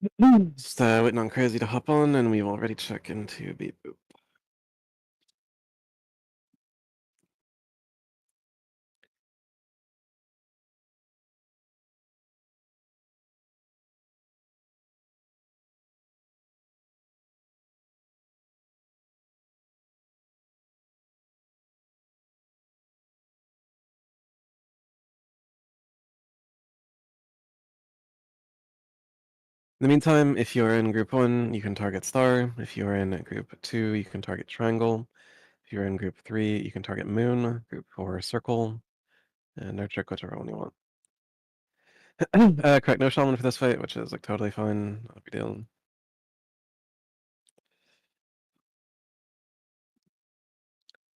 Just waiting on Crazy to hop on, and we will already check into Beep Boop. In the meantime, if you are in Group 1, you can target Star. If you are in Group 2, you can target Triangle. If you're in Group 3, you can target Moon. Group 4, Circle. And no trick, whichever one you want. Correct, no Shaman for this fight, which is like totally fine. No big deal.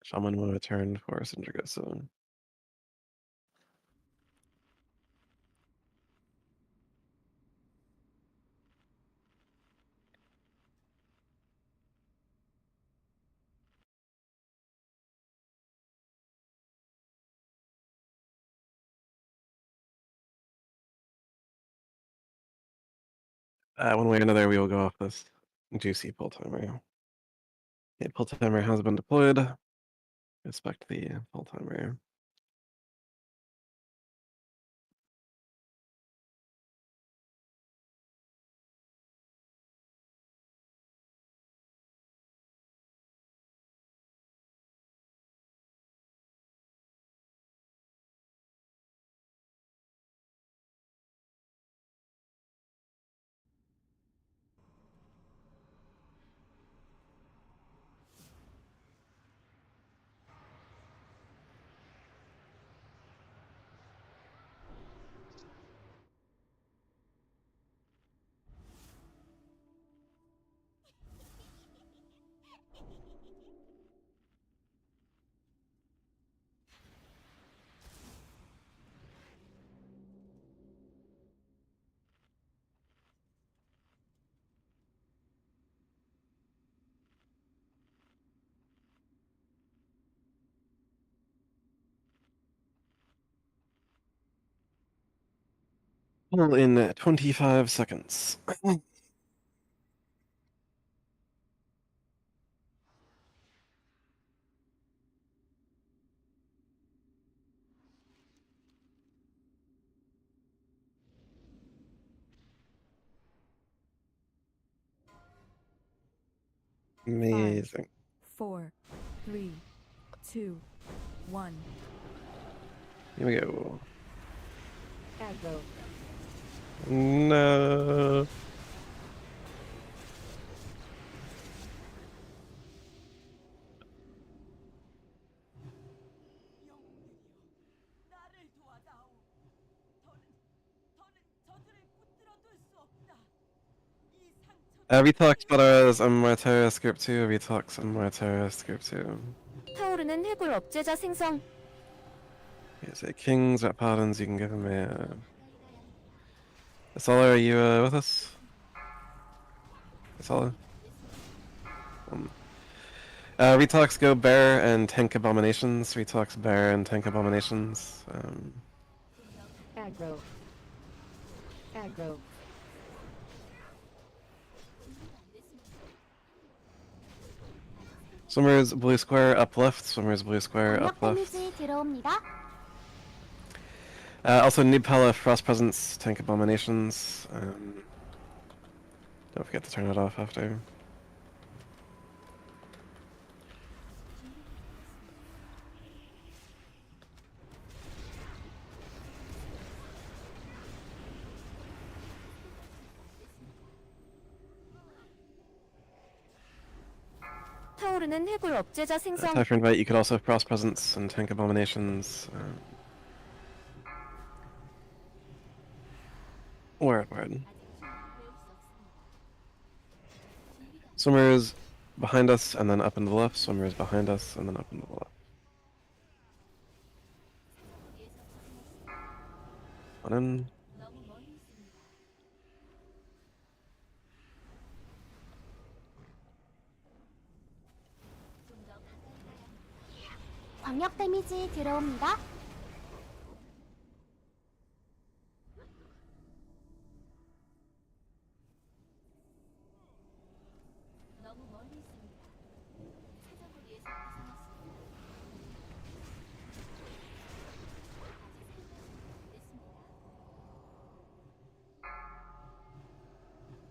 Shaman will return for Syndragosa. One way or another, we will go off this juicy pull timer. The pull timer has been deployed. Respect the pull timer. Pull in 25 seconds. Amazing. 4, 3, 2, 1. Here we go. Aggro. No. Retox Butters and Mortaris Group 2, Retox and Mortaris Group 2. 타오르는 해골 억제자 생성. You say Kings, Rat Paladins, you can give him a... Asala, are you with us? Asala? Retox, go Bear and Tank Abominations. Retox, Bear and Tank Abominations. Aggro. Aggro. Swimmer's blue square up left. Swimmer's blue square 강력 up left. 데미지 들어옵니다. Also, Nibpella, Frost Presence, Tank Abominations. Don't forget to turn it off after. 타오르는 해골 억제자 생성. Typhoon Invite, you could also have Frost Presence and Tank Abominations. Word. Swimmer is behind us and then up and to the left. Swimmer is behind us and then up and to the left. One in. 광역 데미지 들어옵니다.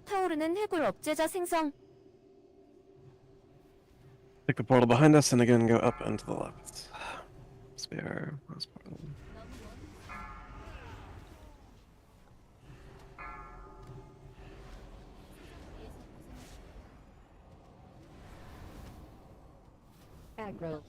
타오르는 해골 업제자 생성. Take the portal behind us and again go up and to the left. Spare this portal. Aggro.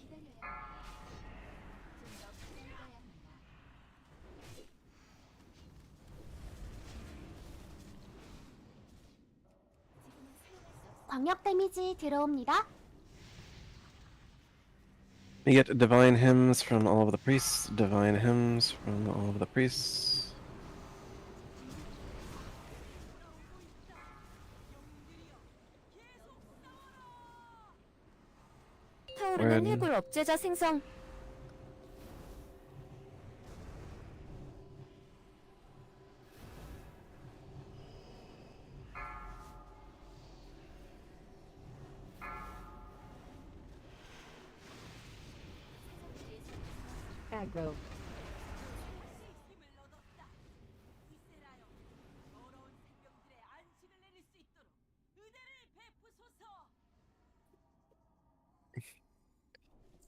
광역 데미지 들어옵니다. You get divine hymns from all of the priests, divine hymns from all of the priests. 타오르는 Word. 해골 업제자 생성. Aggro.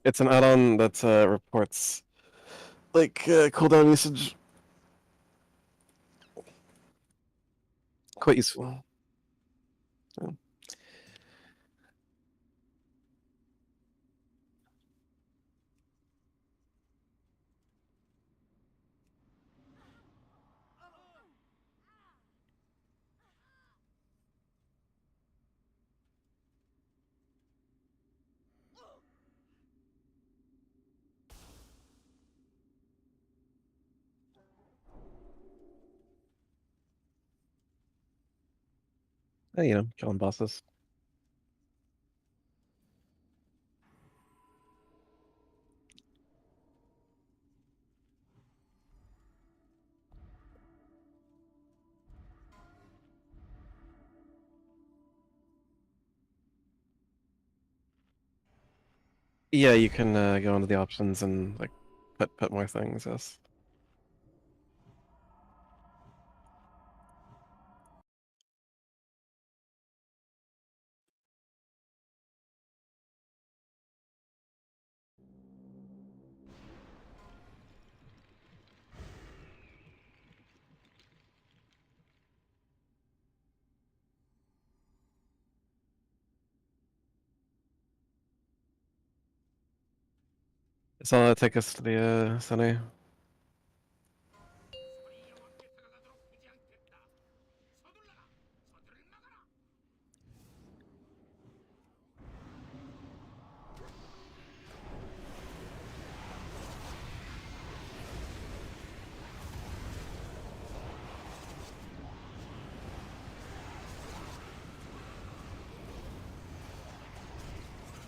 It's an add-on that reports like cooldown usage. Quite useful. Yeah. You know, killing bosses. Yeah, you can go into the options and like put more things. Yes. So take us to the center. 소리 여왕께 다가가도록 하지 않겠다. 서둘러라. 서둘을 막아라.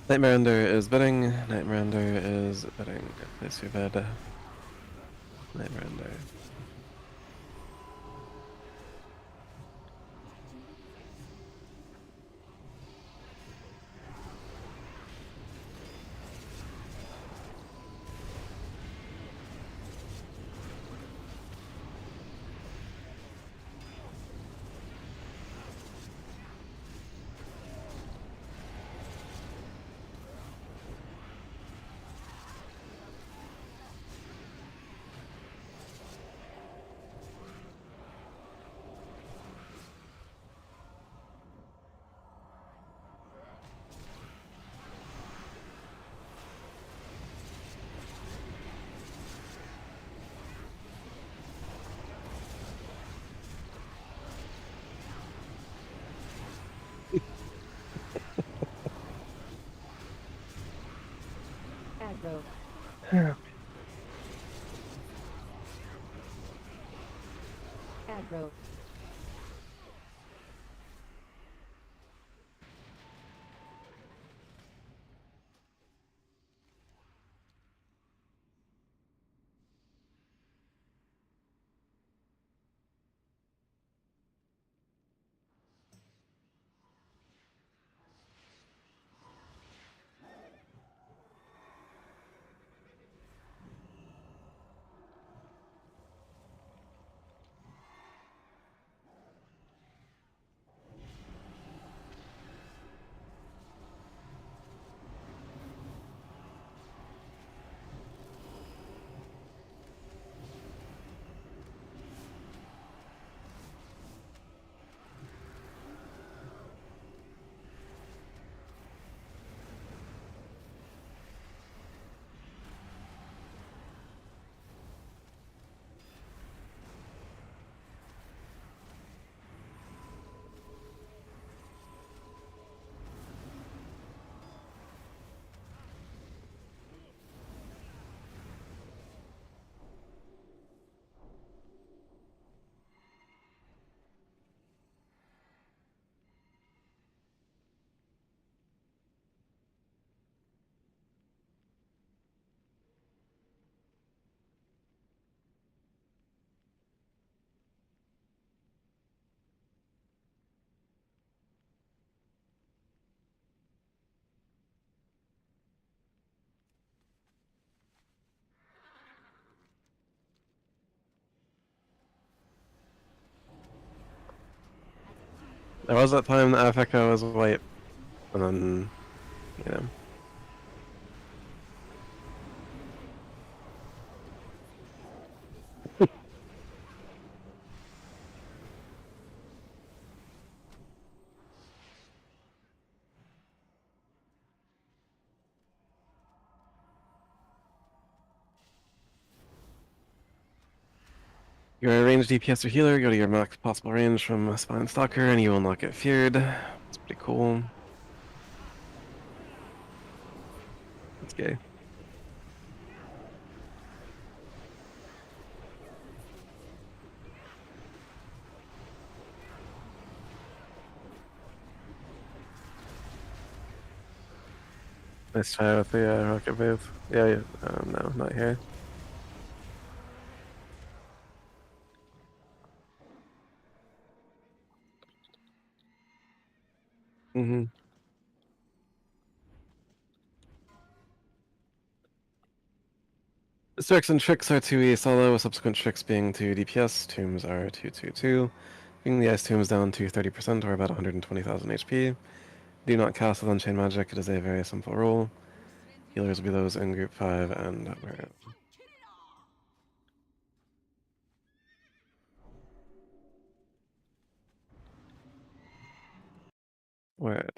Nightmare Ender is bidding. Nightmare Ender is bidding. Place your bid. Nightmare Ender. Aggro. Aggro. There was that time that Africa was white, and then, you know. You're a ranged DPS or healer, go to your max possible range from Spine Stalker, and you will not get feared. It's pretty cool. It's gay. Nice try with the rocket wave. Yeah, yeah. No, not here. Mm-hmm. Strikes and tricks are 2E solo, with subsequent tricks being 2 DPS. Tombs are 222. Bringing the ice tombs down to 30% or about 120,000 HP. Do not cast with Unchained Magic, it is a very simple rule. Healers will be those in Group 5 and Word.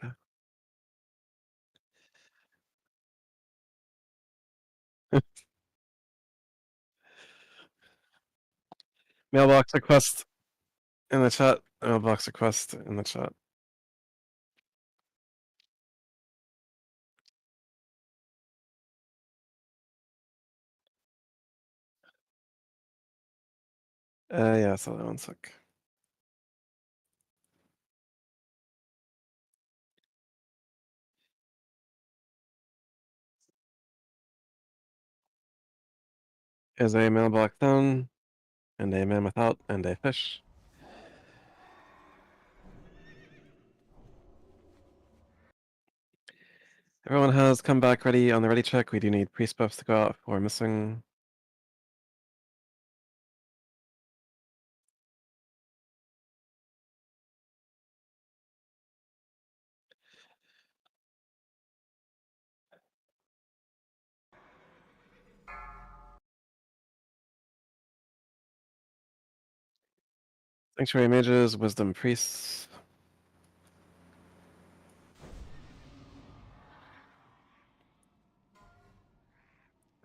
Mailbox request in the chat. Mailbox request in the chat. Yeah, so one sec. Is a mailbox down, and a man without, and a fish. Everyone has come back ready on the ready check. We do need priest buffs to go out if we're missing. Sanctuary mages, wisdom priests.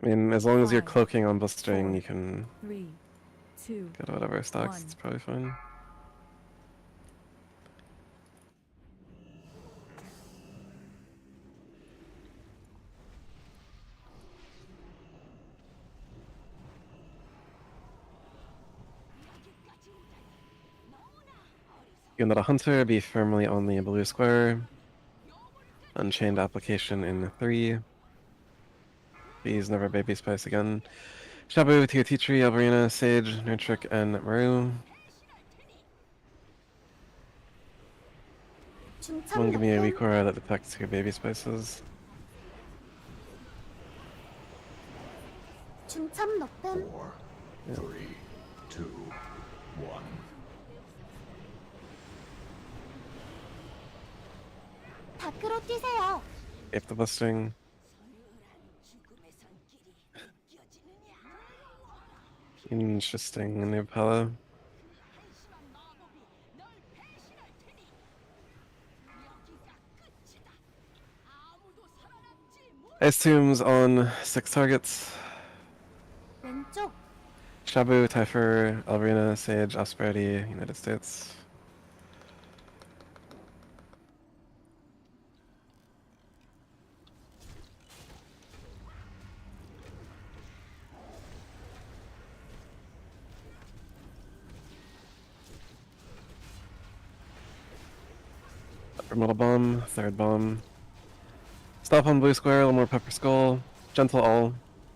I mean, as long as you're 5, cloaking on blistering, 4, you can 3, 2, get whatever stacks. 1. It's probably fine. You're not a hunter, be firmly on the blue square. Unchained application in 3. Please never baby spice again. Shabu, Teotitri, Alvarina, Sage, Nurtrick, and Maru. Someone 중첩 give me a 높음. weak aura that detects your baby spices. 중첩 높음. 4, 3, 2, 1. 밖으로 뛰세요. Escape the blistering. Interesting, new pala. Ice tombs on 6 targets. 왼쪽. Shabu, Typher, Alvarina, Sage, Osprey, United States. Upper middle bomb, third bomb. Stop on blue square, a little more pepper skull. Gentle all.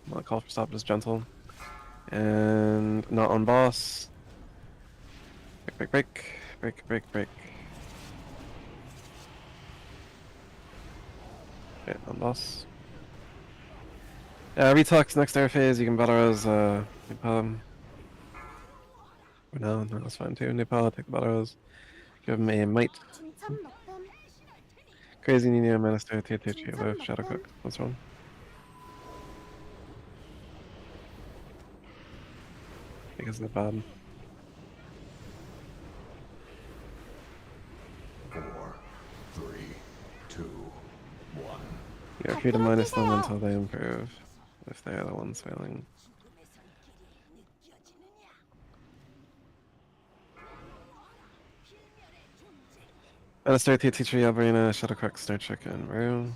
Not call for stop, just gentle. And not on boss. Break, break, break. Break, break, break. Okay, on boss. Retox next air phase, you can battle as Nepal. Or no, that's fine too. Nepal, take the battle rose. Give him a might. 중참 높음. Crazy Nino, Minister, TTG, Live, Shadowcook. What's wrong? I guess they're bad. 4, 3, 2, 1. You're free to minus them until they improve. If they are the ones failing. Minister, TTG, Alberina, Shadowcook, Star Chicken, Rue.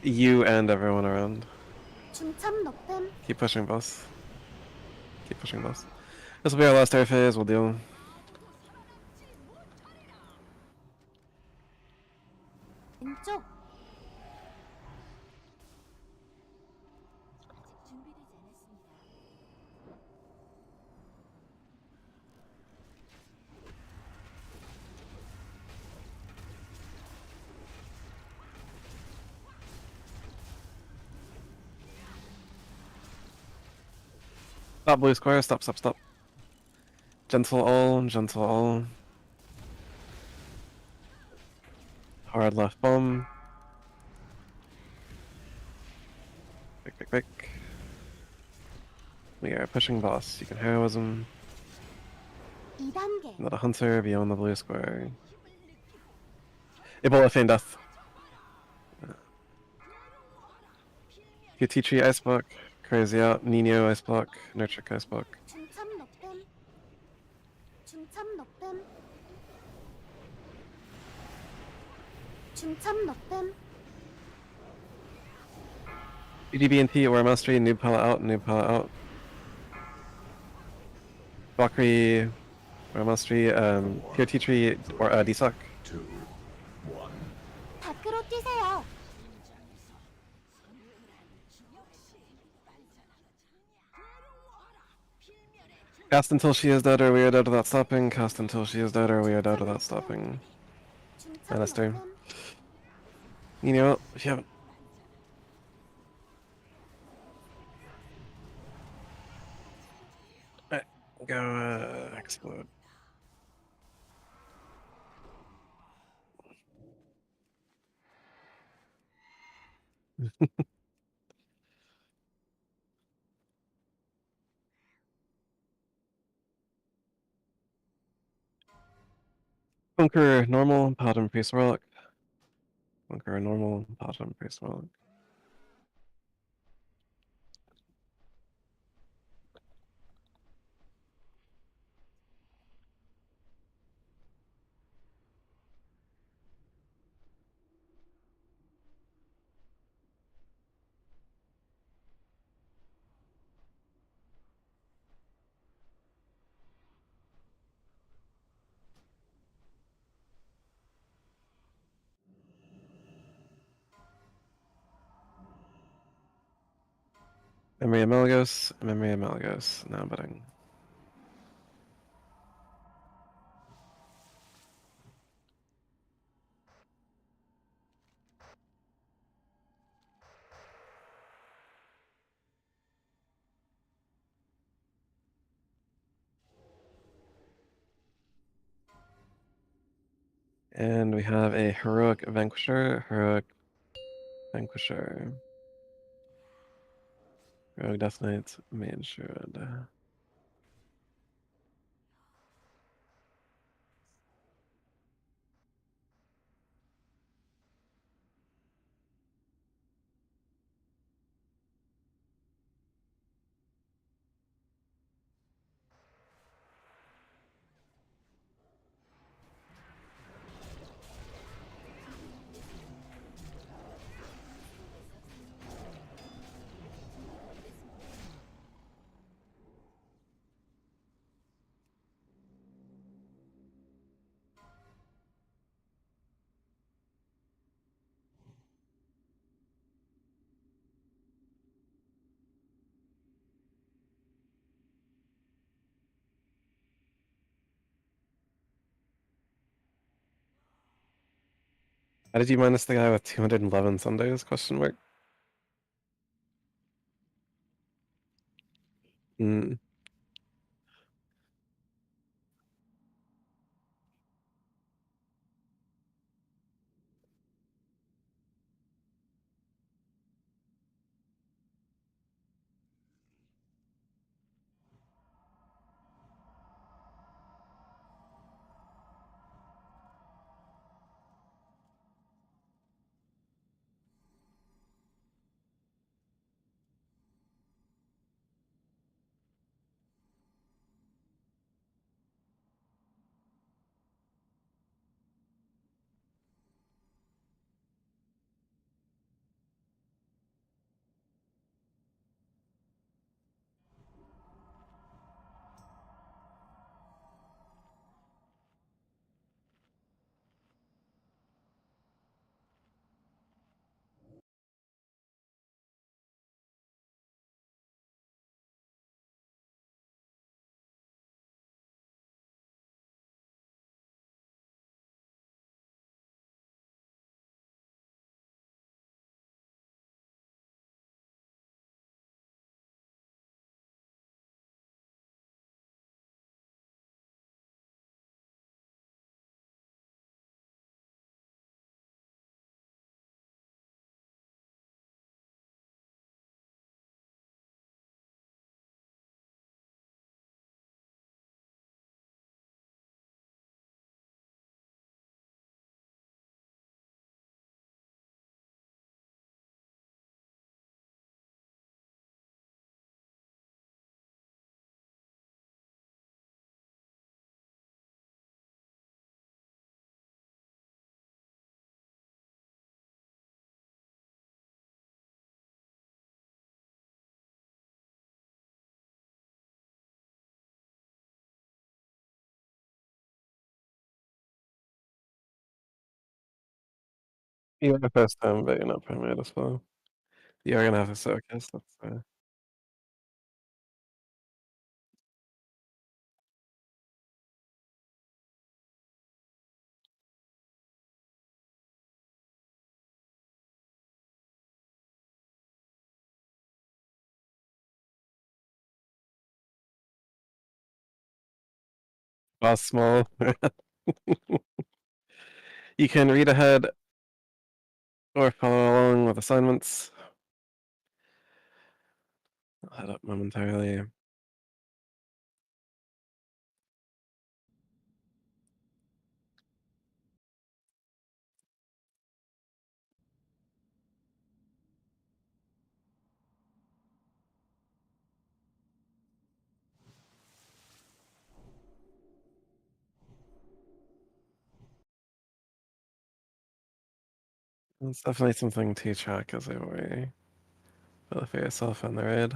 You and everyone around. 중참 높음. Keep pushing boss. Keep pushing boss. This will be our last air phase, we'll deal. 왼쪽. Stop blue square, stop, stop, stop. Gentle all, gentle all. Hard left bomb. Pick, pick, pick. We are pushing boss. You can heroism. 2단계. Not a hunter beyond the blue square. Ebola feign death. QT ice block. Crazy out. Nino ice block. Nurture ice block. 중참 높음. 중참 높음. 중참 높음. UDB&T or mastery. Noob palette out. Noob palette out. Valkyrie or mastery. POT tree or DSOC. 2, 1. 밖으로 뛰세요. Cast until she is dead or we are dead without stopping. Cast until she is dead or we are dead without stopping. 중참 Minister. 높음. You know what? If you haven't. Alright, go explode. Conqueror normal, Paladin Priest Relic. Conqueror normal, Paladin Priest Relic. Memory Amalgos, Memory Amalgos, now betting. And we have a Heroic Vanquisher, Heroic Vanquisher. Rogue Death Knight, Mage Druid. How did you minus the guy with 211 Sundays? Question mark. Hmm. You're the first time, but you're not primate as well. You're gonna have a circus. Boss small. You can read ahead or follow along with assignments. I'll head up momentarily. It's definitely something to track as a way, both for yourself and the raid.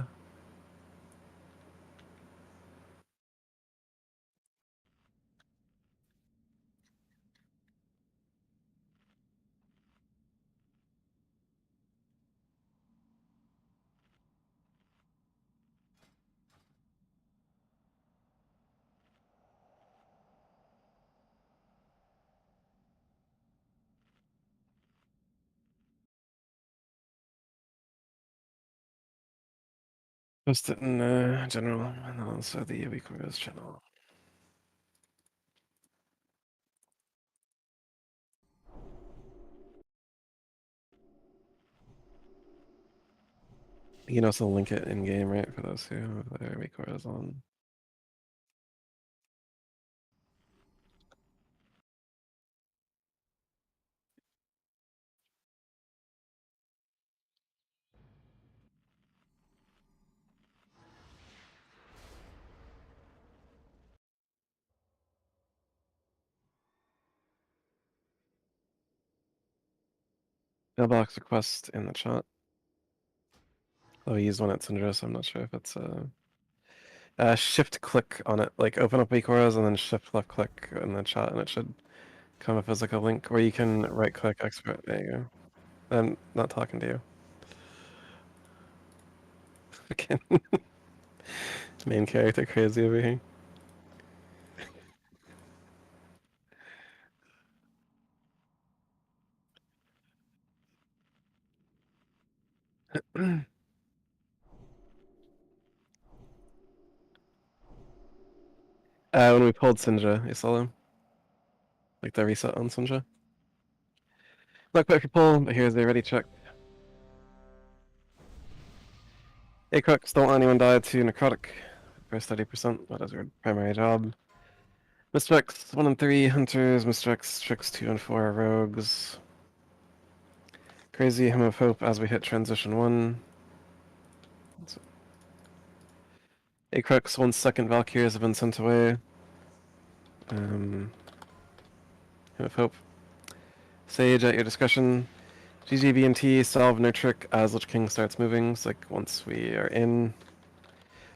Post it in general, and then also the Weekworkers channel. You can also link it in game, right, for those who have their Weekworkers on. Mailbox request in the chat. Oh, we used one at Syndra, so I'm not sure if it's shift click on it, like open up Weekworkers and then shift left click in the chat, and it should come up as like a link where you can right click export. There you go. I'm not talking to you. Again. Main character crazy over here. When we pulled Sinja, you saw them? Like the reset on Sinja? Not quite for pull, but here's a ready check. Hey Crux, don't let anyone die to necrotic. First 30%, that is your primary job. Misdirect 1 and 3, hunters, misdirects, tricks 2 and 4, rogues. Crazy Hymn of Hope as we hit transition 1. Hey Crux, 1 second Valkyries have been sent away. Hymn of Hope. Sage at your discretion. GGBNT, solve no trick as Lich King starts moving. So like once we are in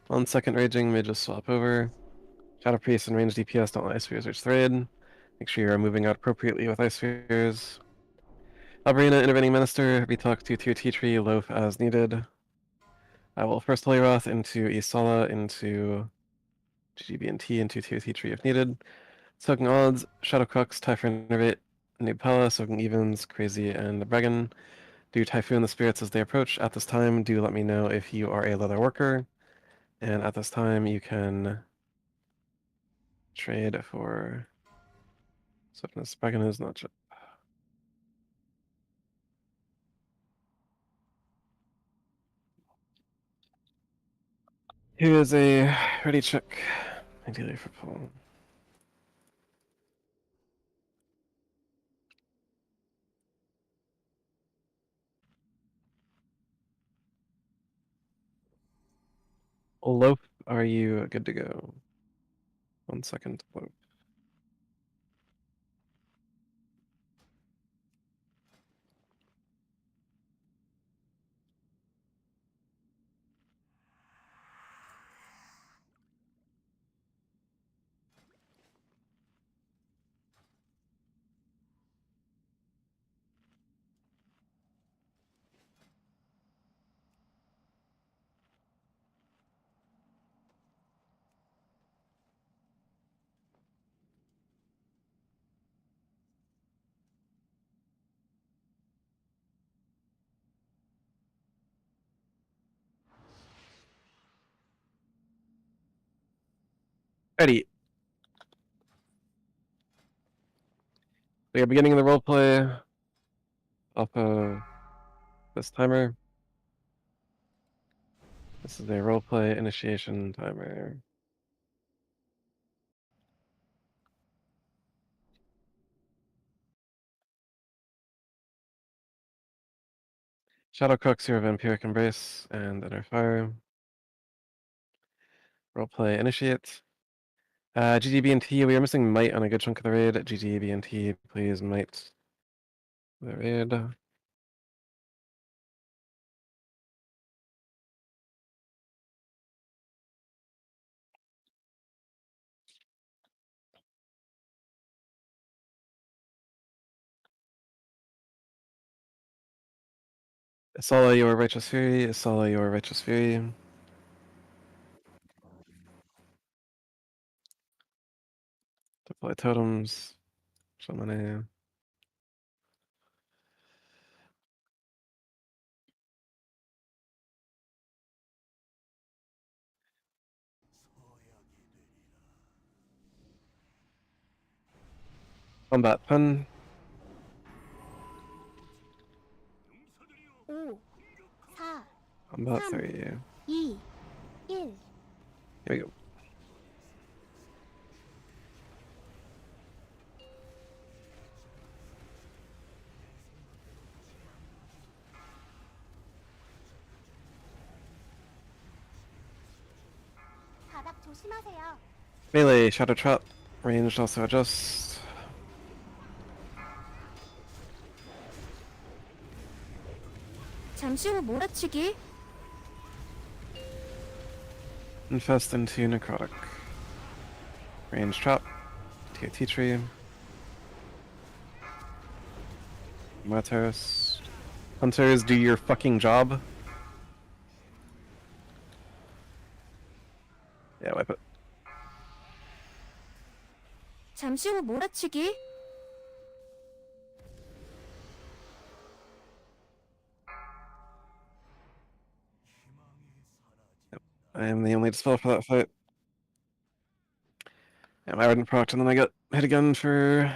1 second raging, may just swap over. Shadow Priest and ranged DPS don't let Ice Spheres reach thread. Make sure you are moving out appropriately with Ice Spheres. Alberina, Intervening Minister, retalk to Tier T Tree, loaf as needed. I will first Holy Wrath into Isala, into GGBNT, into Tier T Tree if needed. Soaking Odds, Shadow Crux, Typhon Innervate, Noob Pala, Soaking Evens, Crazy, and Bregan. Do Typhoon the Spirits as they approach. At this time, do let me know if you are a leather worker. And at this time, you can trade for Swiftness. Bregan is not. Here is a ready check, ideally for pull. Loaf, are you good to go? 1 second, Loaf. Ready. We are beginning the roleplay off of this timer. This is a roleplay initiation timer. Shadow Crux, your Vampiric Embrace, and Inner Fire. Roleplay initiate. GGBNT, we are missing Might on a good chunk of the raid. GGBNT, please Might the raid. Isala, your Righteous Fury. Isala, your Righteous Fury. Deploy totems. Shaman. Combat pen. 5, 4, Combat 3, 3. Here 2, 1. we go. 바닥 조심하세요. Melee, Shadow Trap. Ranged also adjust. 잠시 후 몰아치기. Infest into Necrotic. Range Trap. TAT Tree. Matos. Hunters, do your fucking job. Yeah, wipe it. 잠시 후 몰아치기. I am the only dispel for that fight. Yeah, my ardent proc, and then I get hit again for.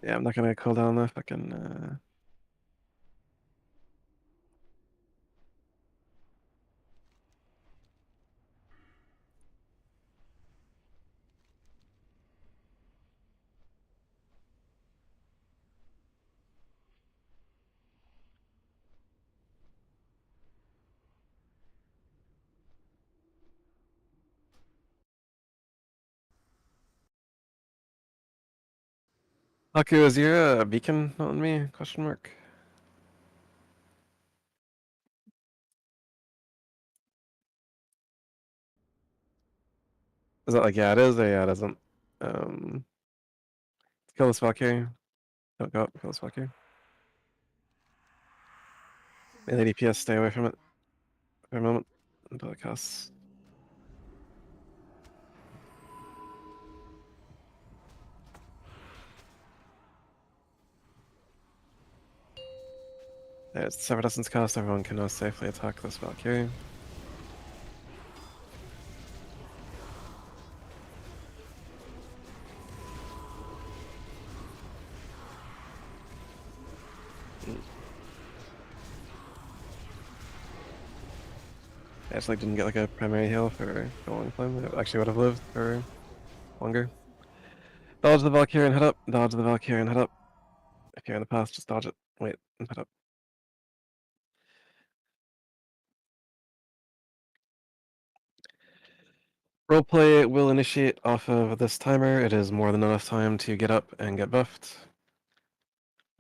Yeah, I'm not gonna cool down the fucking. Haku, is your beacon on me? Question mark. Is that like, yeah, it is, or yeah, it isn't? Kill this Valkyrie. Don't go up, kill this Valkyrie. Melee DPS, stay away from it for a moment until it casts. There's Severed Essence cast, everyone can now safely attack this Valkyrie. I just like didn't get like a primary heal for a long time. I actually would have lived for longer. Dodge the Valkyrie and head up. Dodge the Valkyrie and head up. If you're in the path, just dodge it. Wait and head up. Roleplay will initiate off of this timer. It is more than enough time to get up and get buffed.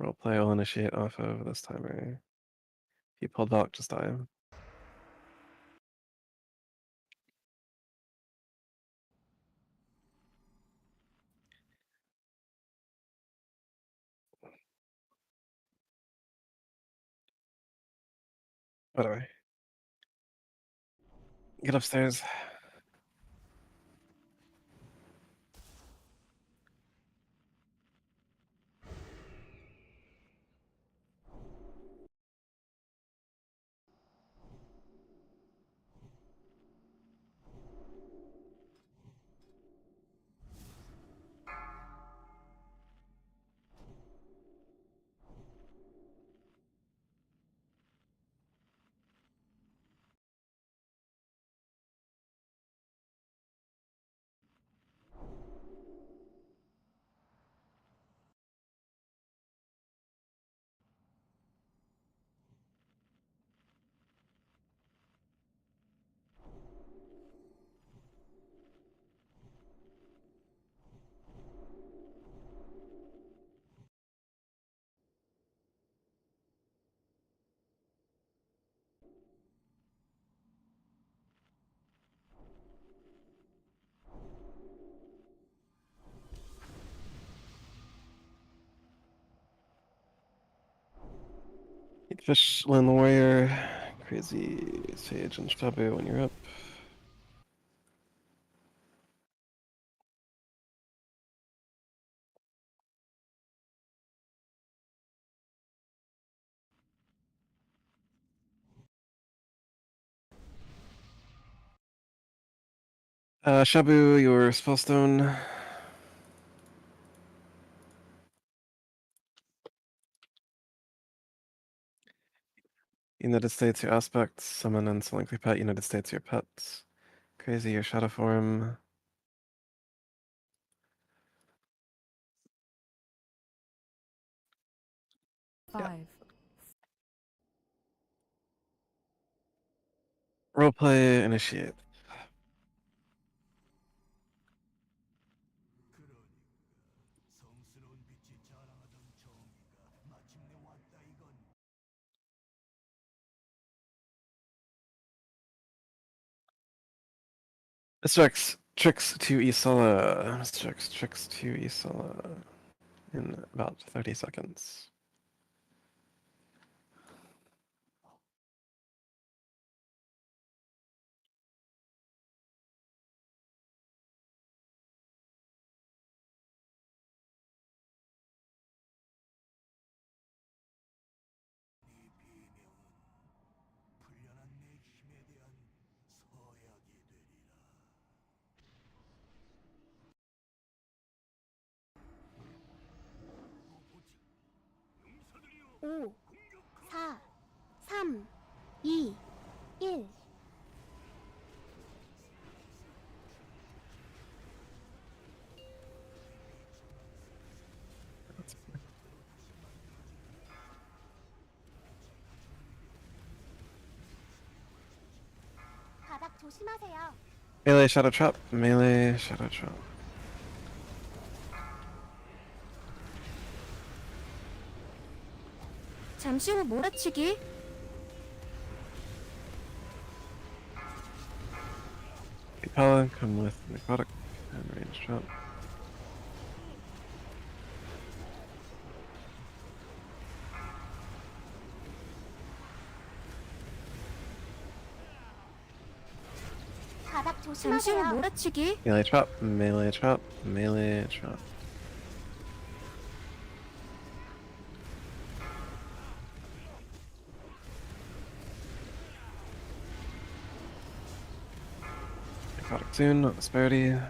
Roleplay will initiate off of this timer. If you pull back, just die. Whatever. Get upstairs. Fish, Land the Warrior, Crazy Sage, and Shabu when you're up. Shabu, your Spellstone. United States, your Aspects. Summon and Select Pet. United States, your Pets. Crazy, your Shadow Form. Five, Roleplay initiate. 성스러운 빛이 자랑하던 정의가 마침내 왔다 이건. Mr. X, tricks to Isala. Mr. X, tricks to Isala. In about 30 seconds. 네 비명은 풀려난 내 5, 4, 3, 2, 1. 바닥 조심하세요. Melee Shadow Trap. Melee Shadow Trap. 잠시 후 몰아치기. Repel, come with Necrotic and Range Trap. 바닥 잠시 후 조심하세요. 몰아치기. Melee Trap. Melee Trap. Melee Trap. Necrotic Tune, Disparity. And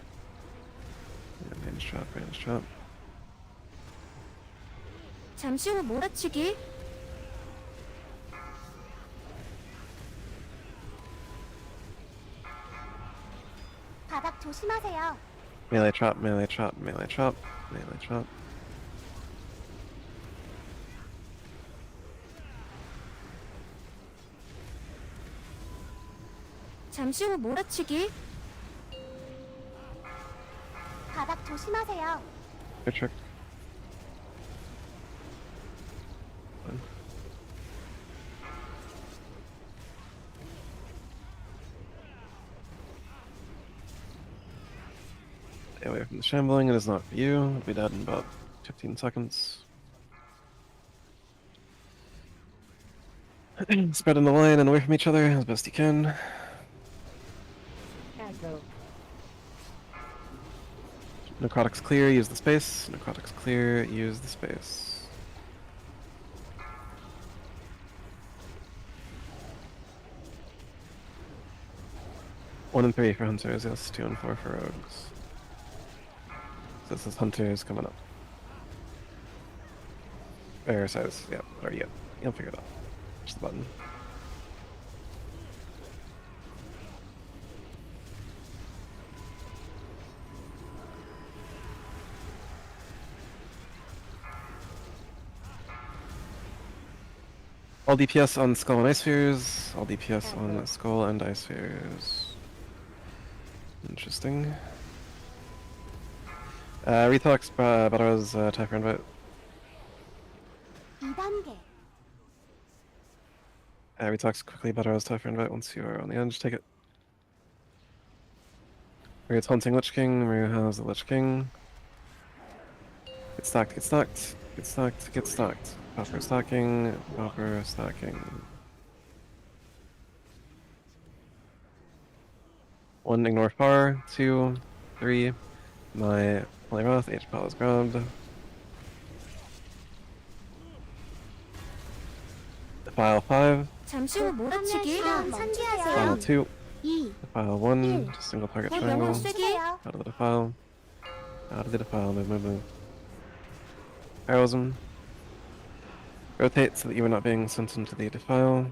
Range Trap, Range Trap. 잠시 후 몰아치기. 바닥 조심하세요. Melee Trap, Melee Trap, Melee Trap, Melee Trap. 잠시 후 몰아치기. 바닥 조심하세요. Good trick. Stay away from the shambling, it is not for you. It'll be dead in about 15 seconds. Spread in the line and away from each other as best you can. Aggro. Necrotic's clear, use the space. Necrotic's clear, use the space. One and 3 for hunters, yes. 2 and 4 for rogues. So this is hunters coming up. Or size, yeah, or yeah. You'll figure it out. Just the button. All DPS on Skull and Ice Spheres. All DPS on Skull and Ice Spheres. Interesting. Retox, Battles, Typhoon Invite. 2단계. Retox quickly, Battles, Typhoon Invite once you are on the edge. Take it. Maria's hunting Lich King. Maria has the Lich King. Get stacked, get stacked. Get stacked, get stacked. Pauper stacking, Pauper stacking. 1, ignore far. 2, 3. My Holy Wrath, H-Pal is grabbed. Defile 5. 잠시 후 몰아치기. 시간 Defile 상기하세요. 2. 2. Defile 1. Just single target 곧 triangle. 영혼 쐐기. 주세요. Out of the defile. Out of the defile. Move, move, move. Heroism. Rotate so that you are not being sent into the defile.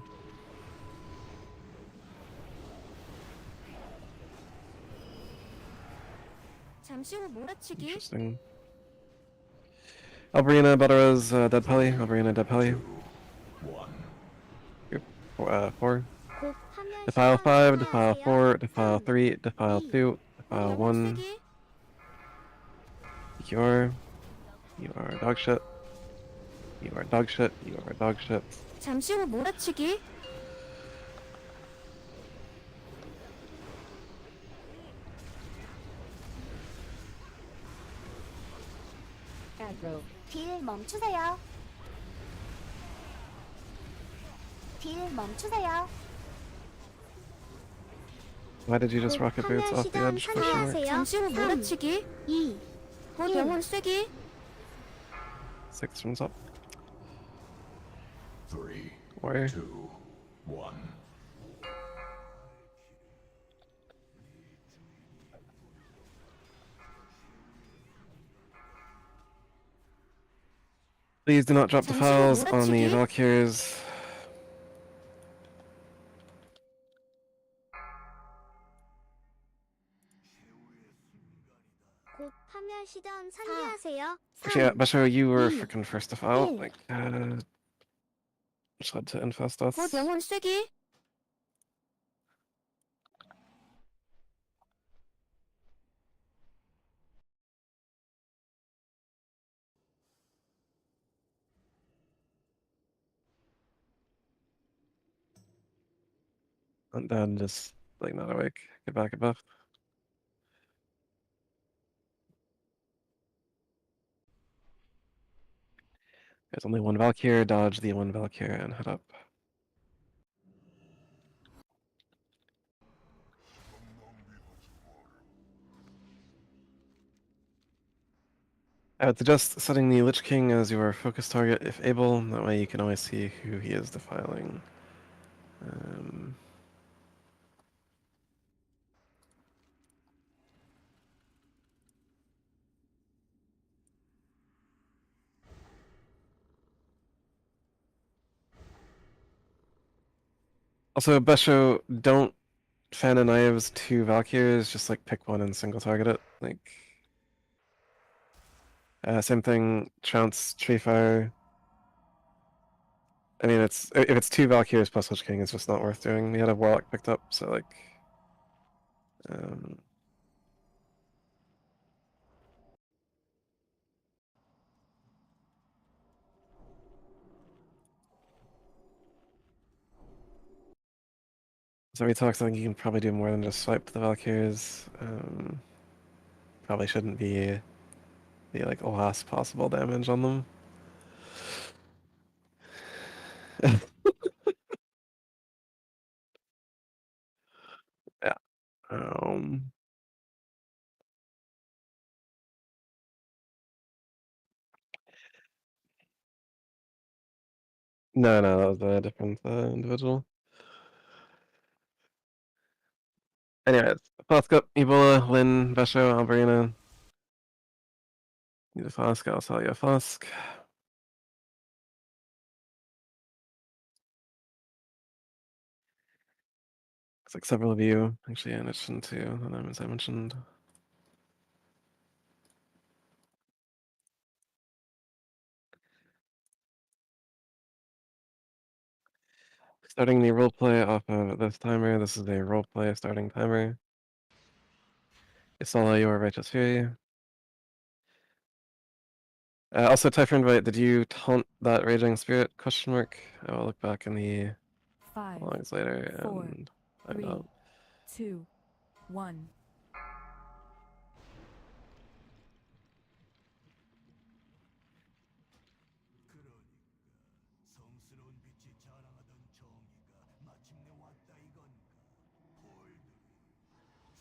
잠시 후 몰아치기. Interesting. Alberina, Belleras, Dead Pelly. Alberina, Dead Pelly. 4. 곧 화면 Defile 시간 5, Defile 상기하세요. 4, Defile 3, 3, Defile 2, Defile 영혼 1. 쐐기. You are dog shit. You are dog shit. You are dog shit. 잠시 후 몰아치기. Aggro. 딜 멈추세요. 딜 멈추세요. Why did you just 곧 rocket boots 화면 off the 시간 edge? Question mark. 상기하세요. 잠시 후 3, 몰아치기. 2, 곧 1. 영혼 쐐기. 6 runes up. 3, Warrior. 2, 1. Please do not drop 잠시 후 defiles on the 몰아치기. Valkyries. 곧 파멸 시전 상기하세요. Actually, Basho, you were 이, freaking first defile. 일. Like, just had to infest us. 곧 영혼 쓰기. And then just, like, not awake. Get back, get buffed. There's only one Valkyr, dodge the one Valkyr, and head up. I would suggest setting the Lich King as your focus target if able, that way you can always see who he is defiling. Also, Besho, don't fan of knives to Valkyries, just like pick one and single target it. Like, same thing, Trounce, Tree Fire. I mean, if it's two Valkyries plus Lich King, it's just not worth doing. We had a Warlock picked up, so like, so we talked, I think you can probably do more than just swipe the Valkyries. Probably shouldn't be the like last possible damage on them. Yeah. No, that was a different individual. Anyways, Flask up, Ebola, Lin, Besho, Alberina. Need a Flask, I'll sell you a Flask. Looks like several of you, actually, in addition to the names I mentioned. Starting the roleplay off of this timer. This is a roleplay starting timer. Isala, you are Righteous Fury. Also, Typhoon Invite, did you taunt that Raging Spirit? Question mark. I will look back in the 5, logs later 4, and find 3, out. 2, 1. 그러니까 성스러운 빛이 자랑하던 정의가 마침내 왔다 이건가. 홀들이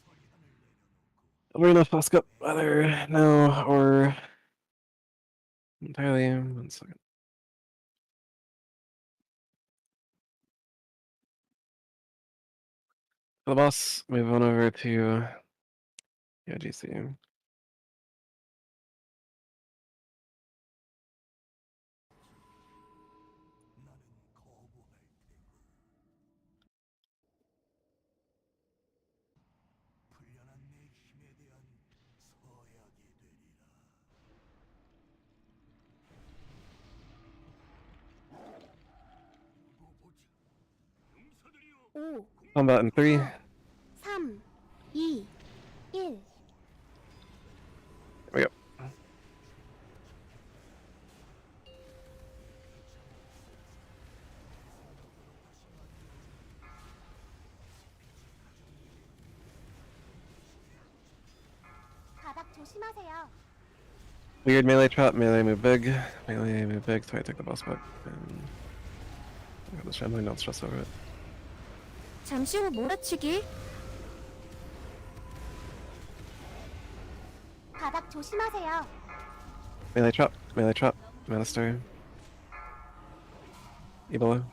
서리한을 내려놓고 We're gonna Flask up either now or entirely. 1 second. For the boss, move on over to GC. 나는 거부할 테고 풀려난 내 힘에 대한 서약이 되리라. 오, Combat in 3. 3, 2, 1. There we go. 바닥 조심하세요. Weird melee trap, melee move big. Melee move big, so I take the boss back. And I got the shambling, don't stress over it. 잠시 후 몰아치기. 바닥 조심하세요. Melee trap, Minister. Ebola.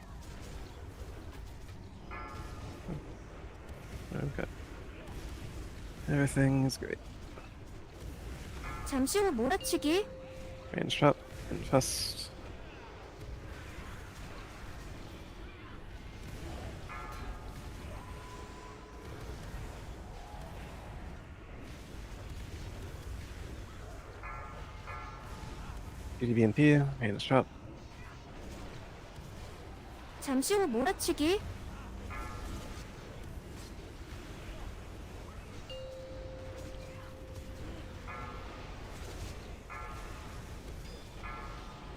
Okay. Everything is great. 잠시 후 몰아치기. Range trap, infest. GDBNP, hand drop. 잠시 후 몰아치기.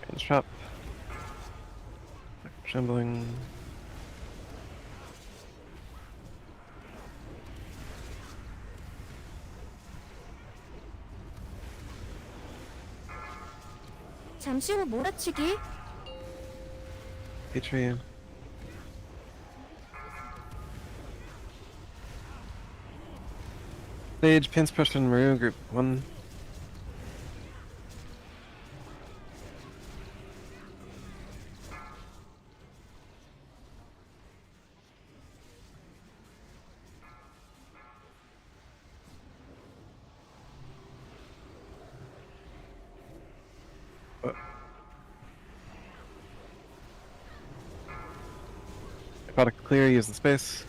Hand drop. Trembling. 잠시 후 몰아치기. Patri. Sage, Pins, Prussian, Maru, group 1. Gotta clear, use the space.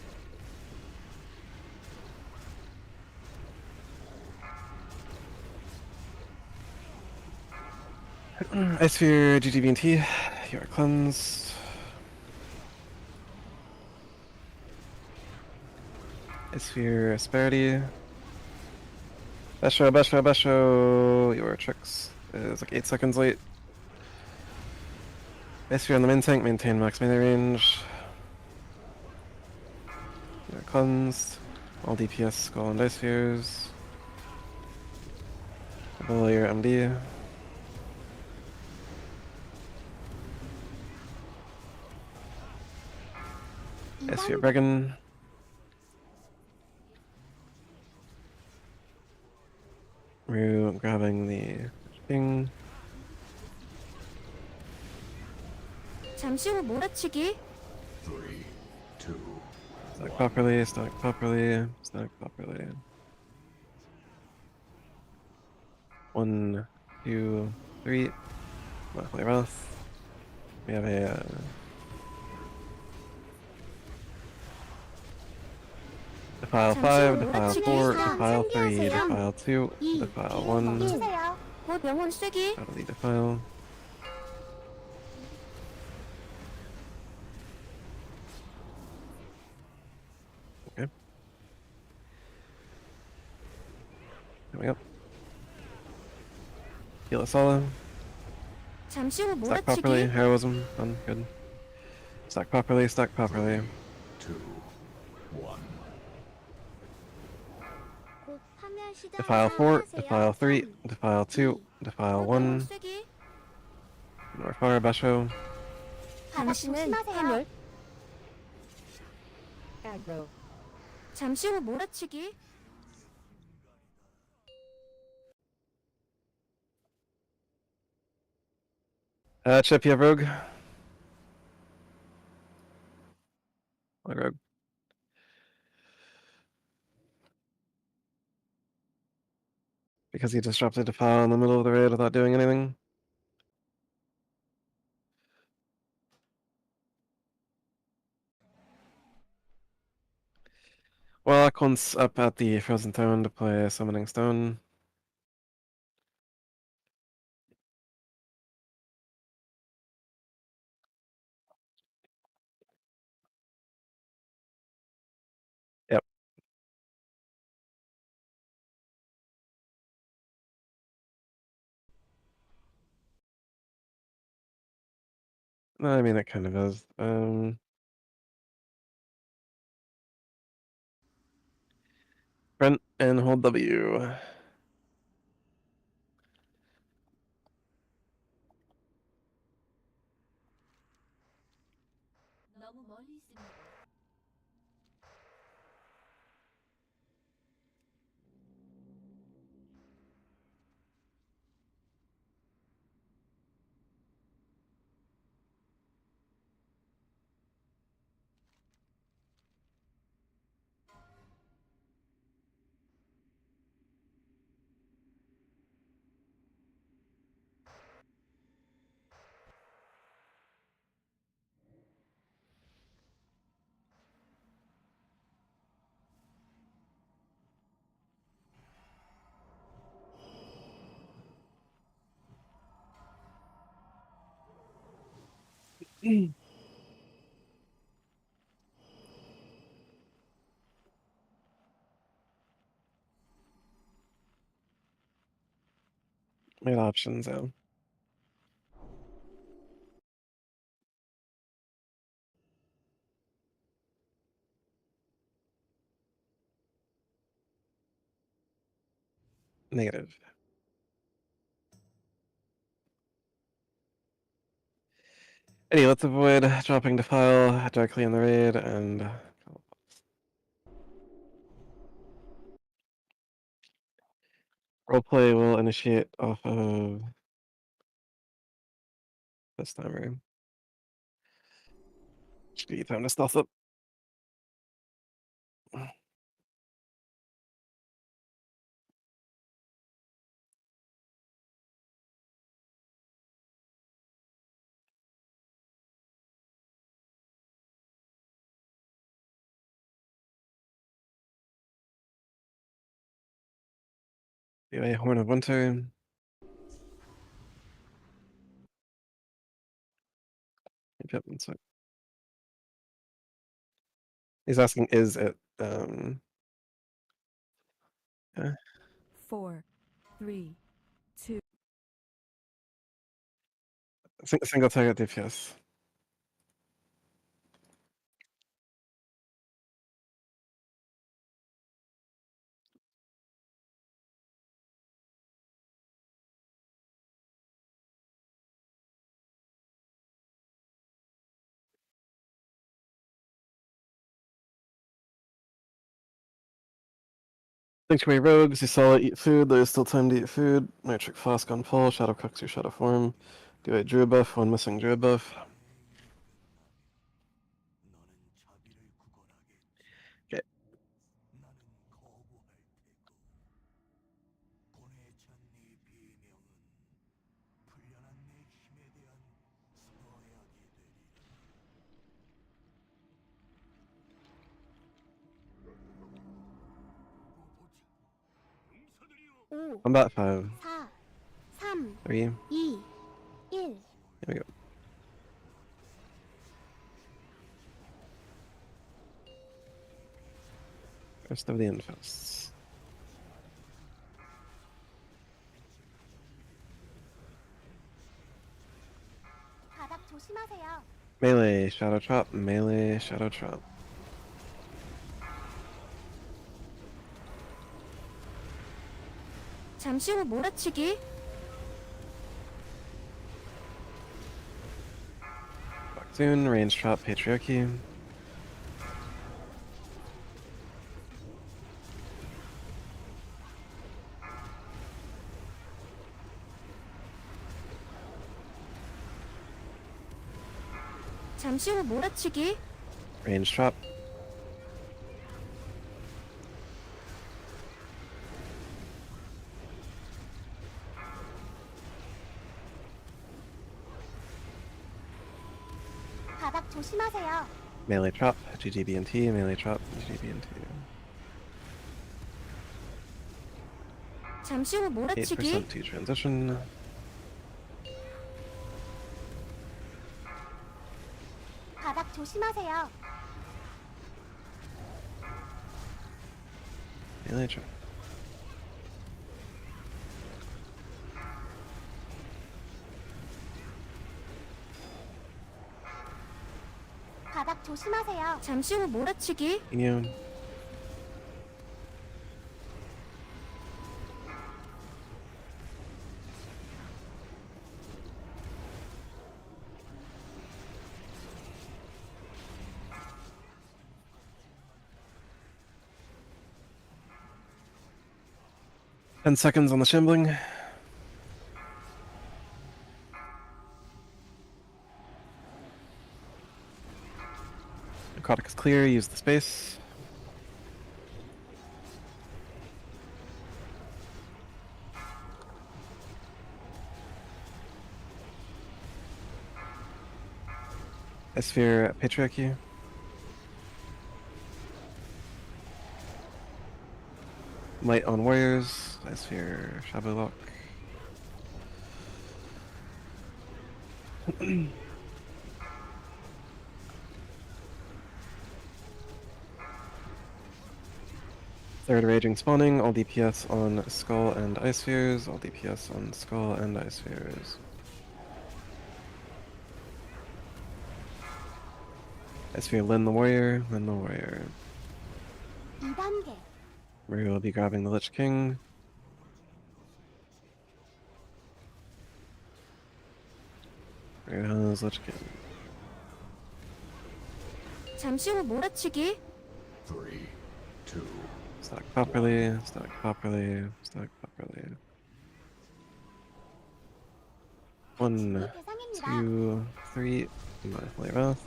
Ice Sphere, GGBNT, you are cleansed. Ice Sphere, Asperity. Besho, your tricks is like 8 seconds late. Ice Sphere on the main tank, maintain max melee range. You are cleansed. All DPS, Skull and Ice Spheres. Below your MD. Ice Sphere, Bregan. Rue grabbing the thing. 잠시 후 몰아치기. Stack properly, stack properly, stack properly. 1, 2, 3. Holy Wrath. We have a Defile 5, Defile 4, Defile 3, Defile 2, Defile 1. 치세요. 곧 영혼 쐐기. Totally Defile. Okay. Coming up. Heal us all. 잠시 후 Stack properly, 몰아치기. heroism, done, good. Stack properly, stack properly. 곧 파멸 시전 Defile 4, 사용하세요. Defile 3, 3, Defile 2, Defile 곧 영혼 1. 쐐기. More fire, Basho. 당신은 조심하세요. 해물. Aggro. 잠시 후 몰아치기. Chip, you have Rogue. Rogue. Because he disrupted Defile in the middle of the raid without doing anything. Well, Akon's up at the Frozen Throne to play Summoning Stone. Yep. I mean, it kind of is. Brent and hold W. 너무 멀리 있습니다. Made options, yeah. Negative. Anyway, let's avoid dropping Defile directly in the raid and roleplay will initiate off of this timer. Should be time to stealth up. Anyway, Horn of Winter. Yep, that's it. He's asking, is it yeah. 4, 3, 2. Single target DPS. Sanctuary Rogues, you saw it, eat food, there's still time to eat food. Matrix Flask on full, Shadow Cooks your Shadow Form. Do a Druid buff, one missing Druid buff. Okay. 오, Combat 5, 4, 3, 3, 2, 1. here we go. Rest of the Infists. 바닥 조심하세요. Melee, Shadow Trap, Melee, Shadow Trap. 잠시 후 몰아치기. Soon, Range Trap, Patriarchy. 잠시 후 몰아치기. Range Trap. 바닥 조심하세요. Melee Trap, GGBNT, Melee Trap, GGBNT. 잠시 후 몰아치기. 8% to transition. 바닥 조심하세요. Melee Trap. 바닥 조심하세요. 잠시 후 몰아치기. Immune. Ten seconds on the shambling. Necrotic is clear, use the space. Sphere Patriarchy. Light on Warriors. Sphere Shabu Lock. Third Raging spawning, all DPS on Skull and Ice Spheres, all DPS on Skull and Ice Spheres. Ice Sphere Lin the Warrior, Lin the Warrior. 2단계. We will be grabbing the Lich King. Where has Lich King? 잠시 후 몰아치기. 3, 2, Stack properly, stack properly, stack properly. 1, 대상입니다. 2, 3, my Holy Wrath.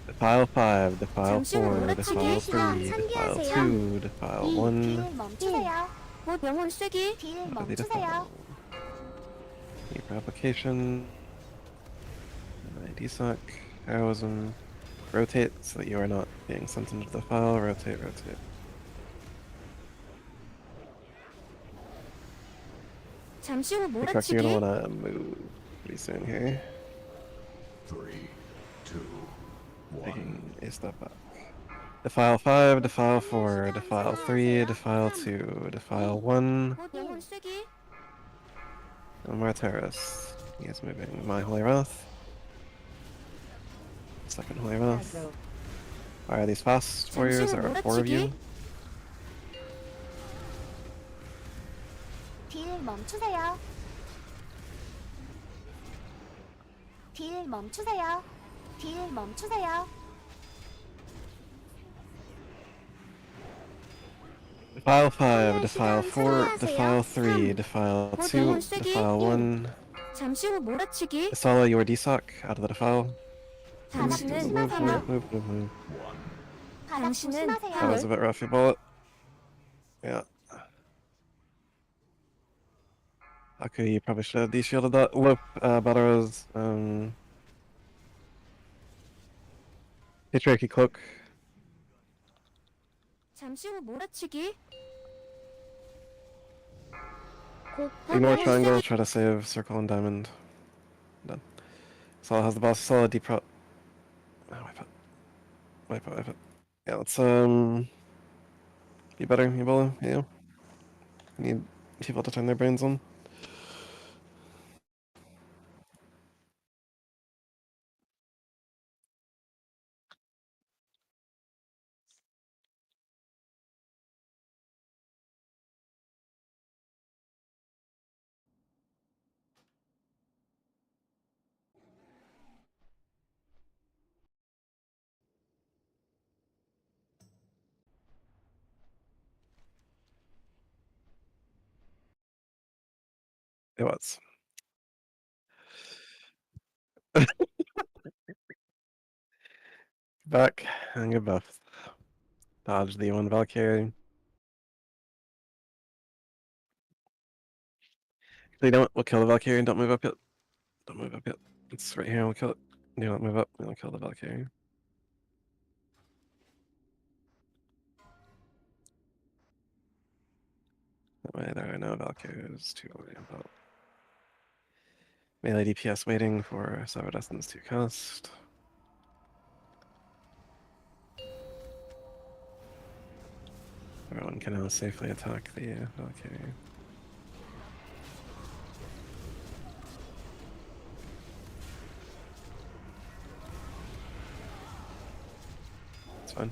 Defile 5, Defile 4, Defile 3, Defile 2, Defile 1. 딜 멈추세요. 곧 영혼 쐐기. 딜 Ready to 멈추세요. fall. Keep application. DSOC, heroism. Rotate so that you are not being sent into the file. Rotate, rotate. 잠시 후 You're correct, you're 몰아치기. gonna wanna move pretty soon here. 3, 2, 1. Taking a step back. Defile 5, Defile 4, Defile 3, Defile 2, Defile 1. 곧 영혼 쐐기. And more terrorists. He is moving. My Holy Wrath. Second Holy Wrath. Aggro. Are these fast warriors? There are 4 of you. 딜 멈추세요. 딜 멈추세요. 딜 멈추세요. Defile 5, Defile 4, Defile 3, Defile 2, Defile 1. 잠시 후 몰아치기. Sala, your DSOC out of the defile. 당신은 Move, 화물. move. 바닥 당신은 That 조심하세요. was a bit rough, you bullet. Yeah. Okay, you probably should have de-shielded that. Loop, Badaros, Patriarchy Cloak. 잠시 후 몰아치기. 곧 Ignore 영혼 triangle, 쐐기. try to save circle and diamond. Done. Sala has the boss. Sala depro. Oh, wipe it. Yeah, let's be better, Ebola. Yeah. Need people to turn their brains on. It was. Back and get buffed. Dodge the one Valkyrie. Actually, don't. We'll kill the Valkyrie and don't move up yet. Don't move up yet. It's right here. We'll kill it. Do not move up. We'll kill the Valkyrie. That way, there are no Valkyries to worry about. Melee DPS waiting for Severed Essence to cast. Everyone can now safely attack the Valkyrie. It's fine.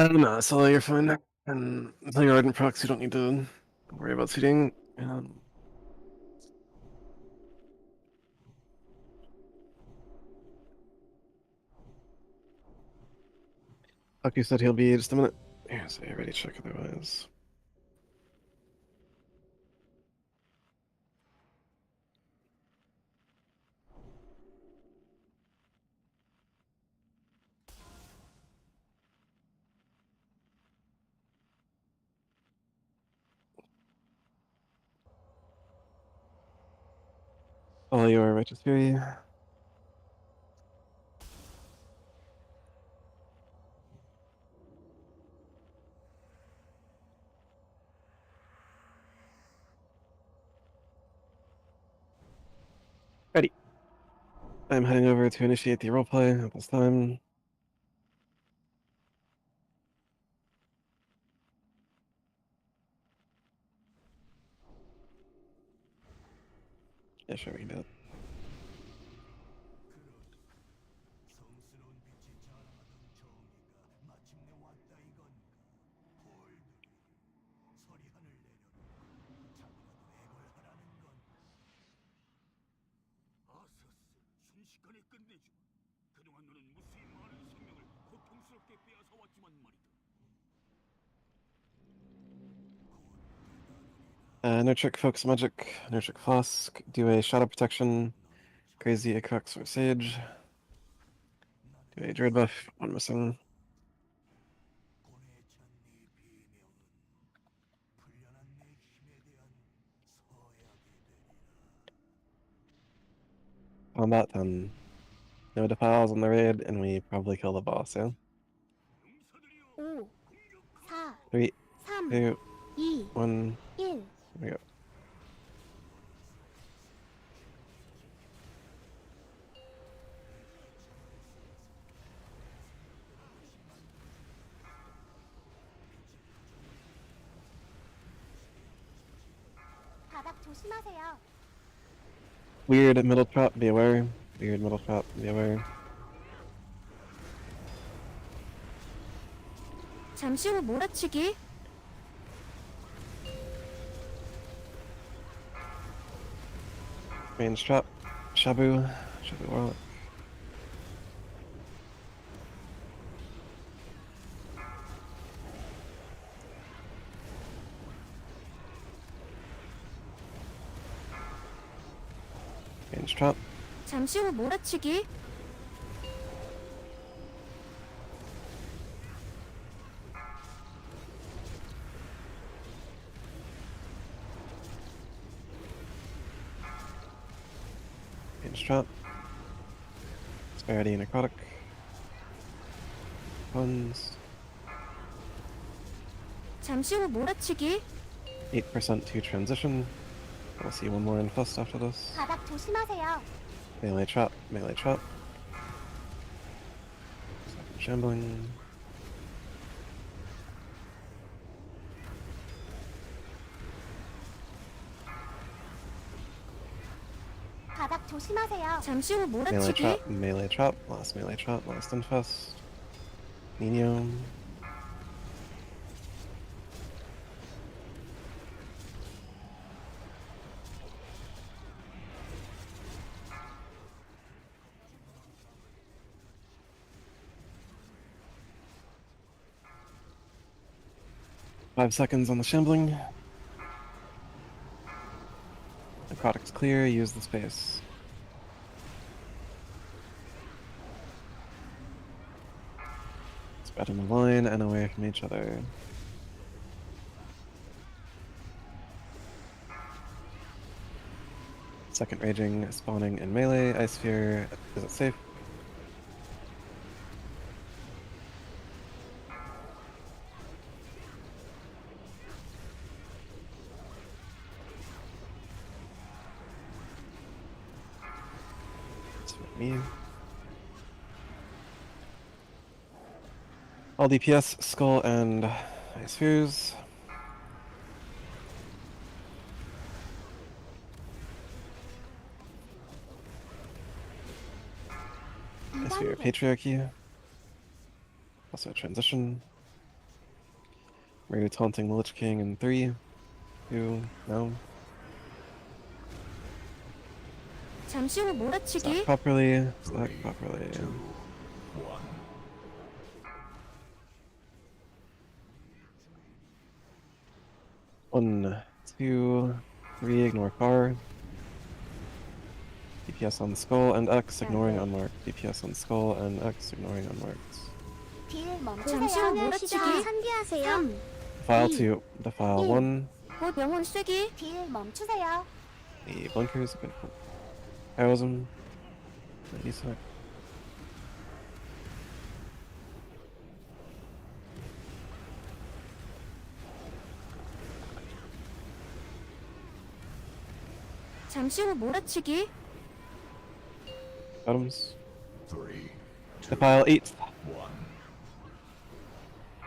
No, Solo, you're fine. And until you're Ardent procs, you don't need to worry about seating. Haku said he'll be just a minute. Here, so you're ready to check otherwise. Follow your righteous fury. Ready. I'm heading over to initiate the roleplay at this time. Yeah, sure, we can do it. 성스러운 빛이 자라나던 정의가 마침내 왔다 이건가. 폴들이 서리한을 내려놓고 잠이라도 애걸하라는 건. 아서스, 순식간에 끝내주마. 그동안 너는 무수히 많은 생명을 고통스럽게 빼앗아 왔지만 말이다. Nurtrick, Focus Magic, Nurtrick Flask, do a Shadow Protection, Crazy Equinox or Sage, do a Druid buff, one missing. 고뇌찬 네 비명은 풀려난 내 힘에 대한 서약이 되리라. Combat then. No defiles on the raid, and we probably kill the boss, yeah? 5, 4, 3, 3, 2, 2, 1, 1. here we go. 바닥 조심하세요. Weird middle trap, be aware. Weird middle trap, be aware. 잠시 후 몰아치기. Range trap, Shabu, Shabu Warlock. Range trap, 잠시 후 몰아치기. range trap. Disparity Necrotic. Puns. 잠시 후 몰아치기. 8% to transition. We'll see one more infest after this. 바닥 조심하세요. Melee trap, melee trap. Second shambling. 바닥 조심하세요. 잠시 후 Melee 몰아치기. trap, melee trap, last infest. Nino. Five seconds on the shambling. The product's clear, use the space. Spread in the line and away from each other. Second raging, spawning in melee. Ice sphere, is it safe? That's what me. All DPS, skull, and ice spheres. Ice sphere 2단계. patriarchy. Also transition. Are you taunting the Lich King in 3, 2, no? 잠시 후 Stack 몰아치기. properly. Stack properly. One, two, three, ignore car. DPS on skull and X, ignoring unmarked. DPS on skull and X, ignoring unmarked. 딜 잠시 멈추세요. 후 몰아치기. 상기하세요. 3, Defile 이, 2, defile 일. 1. 곧 영혼 쓰기. 딜 멈추세요. The bunkers have been full. Heroism. Reset. 잠시 후 몰아치기. Items. Defile 8.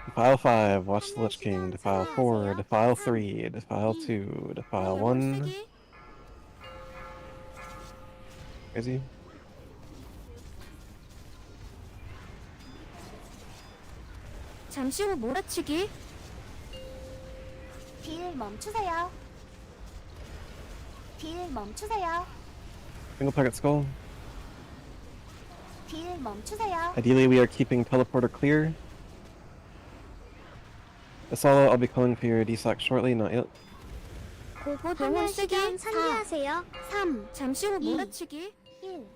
Defile 5, watch the Lich King. Defile 4, defile 3, defile 2, defile 1. 쓰기. Crazy. 잠시 후 몰아치기. 딜 멈추세요. 딜 멈추세요. Single target skull. 딜 멈추세요. Ideally, we are keeping teleporter clear. The solo, I'll be calling for your DSAC shortly, not yet. 곧 영혼 쓰기. 상기하세요. 3, 잠시 후 이. 몰아치기. 1.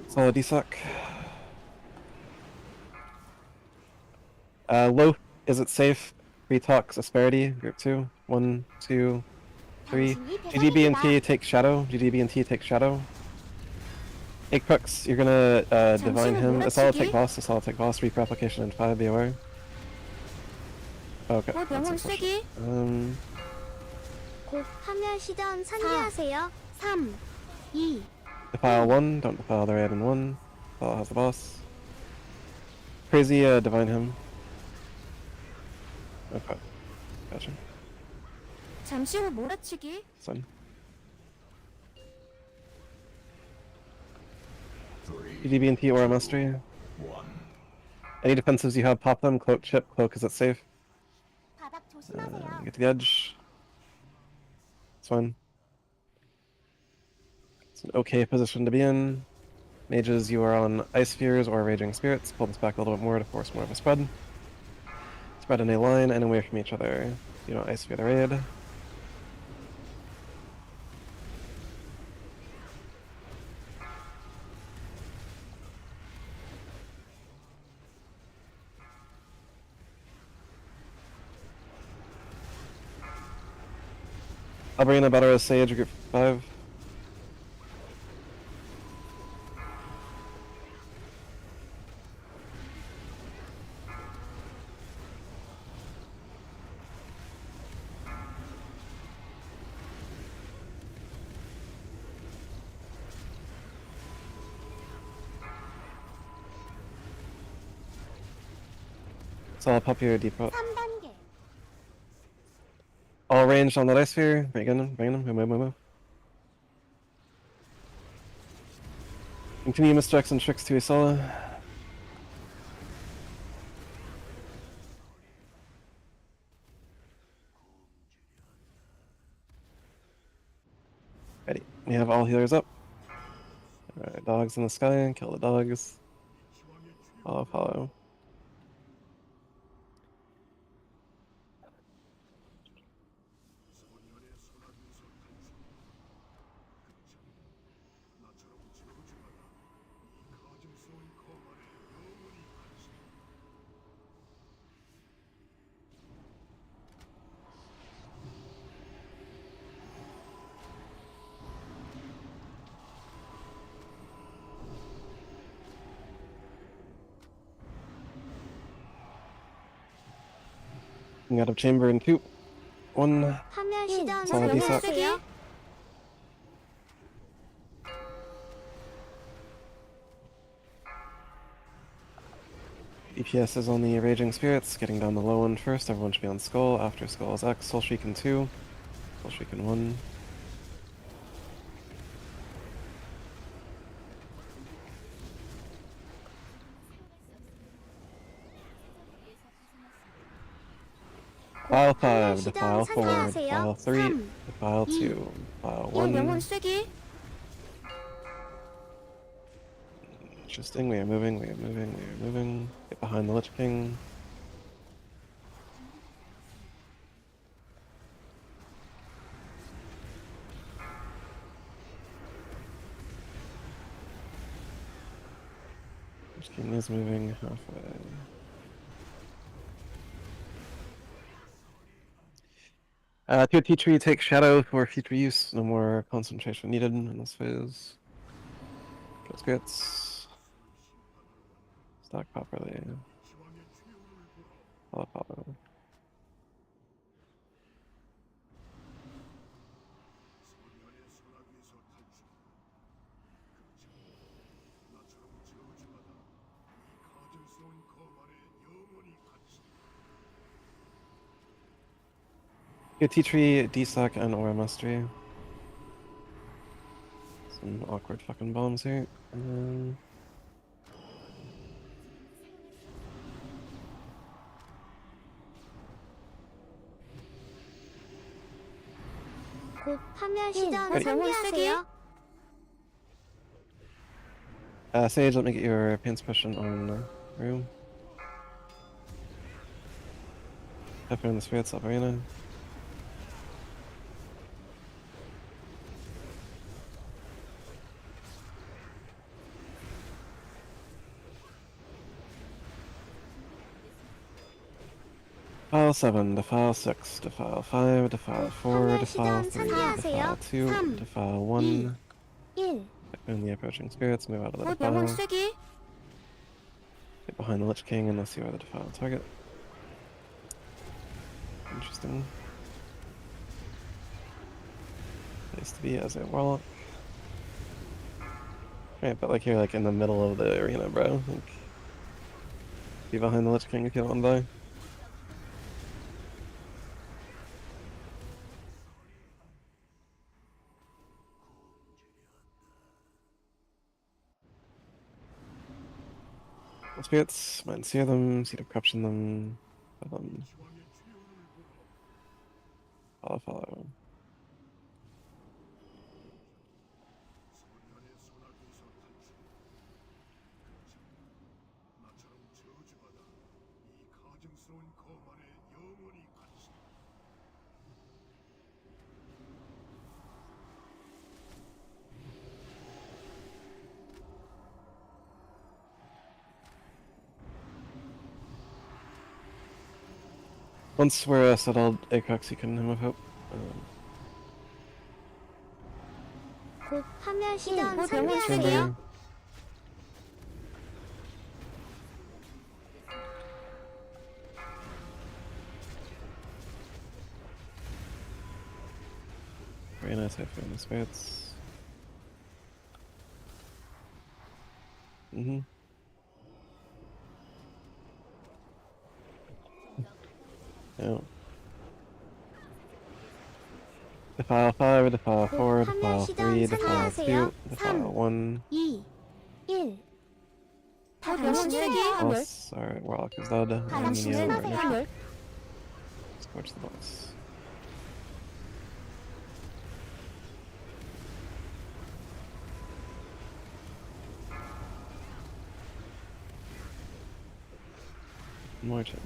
Solo DSAC. Low, is it safe? Free talks, Asperity, group 2. 1, 2, 3. GDB and T take shadow. GDB and T take shadow. 8 crooks, you're gonna divine him. Asala take boss, Asala take boss. Reaper application in 5, be aware. Okay. 곧 that's 영혼 unfortunate. 쓰기. 곧 파멸 시전 상기하세요. 3, 2. Defile 1, don't defile the red in 1. Asala has the boss. Crazy, divine him. Okay. Gotcha. 잠시 후 몰아치기. That's fine. GDB and T aura mastery. Any defensives you have, pop them. Cloak chip. Cloak, is it safe? 바닥 조심하세요. Get to the edge. It's fine. It's an okay position to be in. Mages, you are on Ice Spheres or Raging Spirits. Pull this back a little bit more to force more of a spread. Spread in a line and away from each other. You don't Ice Sphere the raid. I'll bring in a better Sage, group 5. So I'll pop your deep out. 3단계. All ranged on that Ice Sphere. Bring him, move. Continue misdirects and tricks to Isala. Ready. We have all healers up. Alright, dogs in the sky, kill the dogs. Follow. Out of chamber in 2. 1. 파멸 시전 Solid DSAC. 상기하세요. DPS is on the Raging Spirits, getting down the low one first. Everyone should be on Skull. After Skull is X. Soul Shriek in 2. Soul Shriek in 1. Defile 5, 판매 Defile 시점 4, 상기하세요. Defile 3, 3, Defile 2, 2, Defile 영혼 1. 쐐기. Interesting, we are moving, we are moving, we are moving. Get behind the Lich King. Lich King is moving halfway. Tier Tea Tree takes Shadow for future use. No more concentration needed in this phase. Kill spirits. Stack properly. Follow properly. Tier Tea Tree, D-Stock, and Aura Mastery. Some awkward fucking bombs here. And then... 곧 판매 시점 영혼 상기하세요. Sage, let me get your pain suppression on room. Pepper in the spirits, Alvarina. Defile 7, Defile 6, Defile 5, Defile 4, Defile 3, Defile 2, Defile 1. 1. And the approaching spirits move out of the 곧 영혼 defile. 쐐기. Get behind the Lich King and let's see where the defile target. Interesting. Place to be as a warlock. Right, but like you're like in the middle of the arena, bro. Like, be behind the Lich King if you don't want to die. Spirits, might sear them, seed of corruption them, follow. Once we're settled, Acox, you can have hope. 곧 판매 시점 곧 영혼 상기하세요. Chamber. Very nice hit for the spirits. No. Defile 5, Defile 4, Defile 3, Defile 2, Defile 1. 2, 1. 곧 영혼 쐐기. Boss, alright, Warlock is dead. And 당신은 Neo, 하세요. 화물. Scorch the boss. More chamber.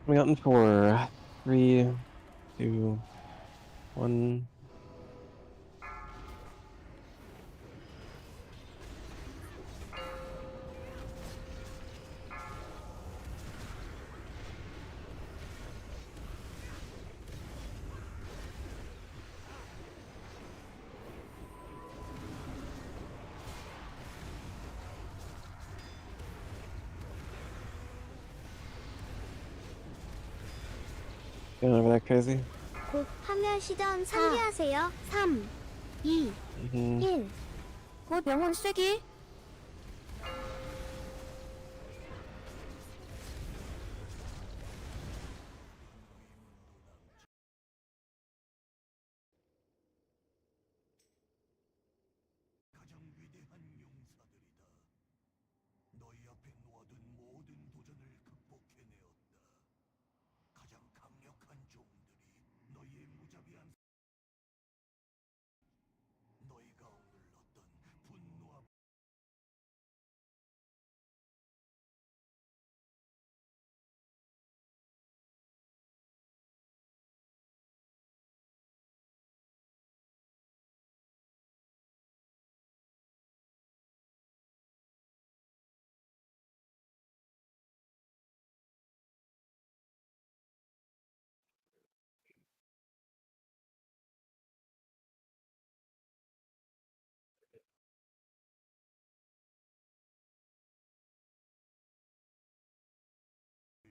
Coming out in 4, 3, 2, 1. Going over that crazy. 곧 파멸 시전 상기하세요. 3, 2, Mm-hmm. 1. 곧 영혼 쐐기. 가장 위대한 용사들이다. 너희 앞에 놓아둔 모든 도전을 극복해내었다. 가장 강력한 종들이 너희의 무자비한 너희가 억눌렀던 분노와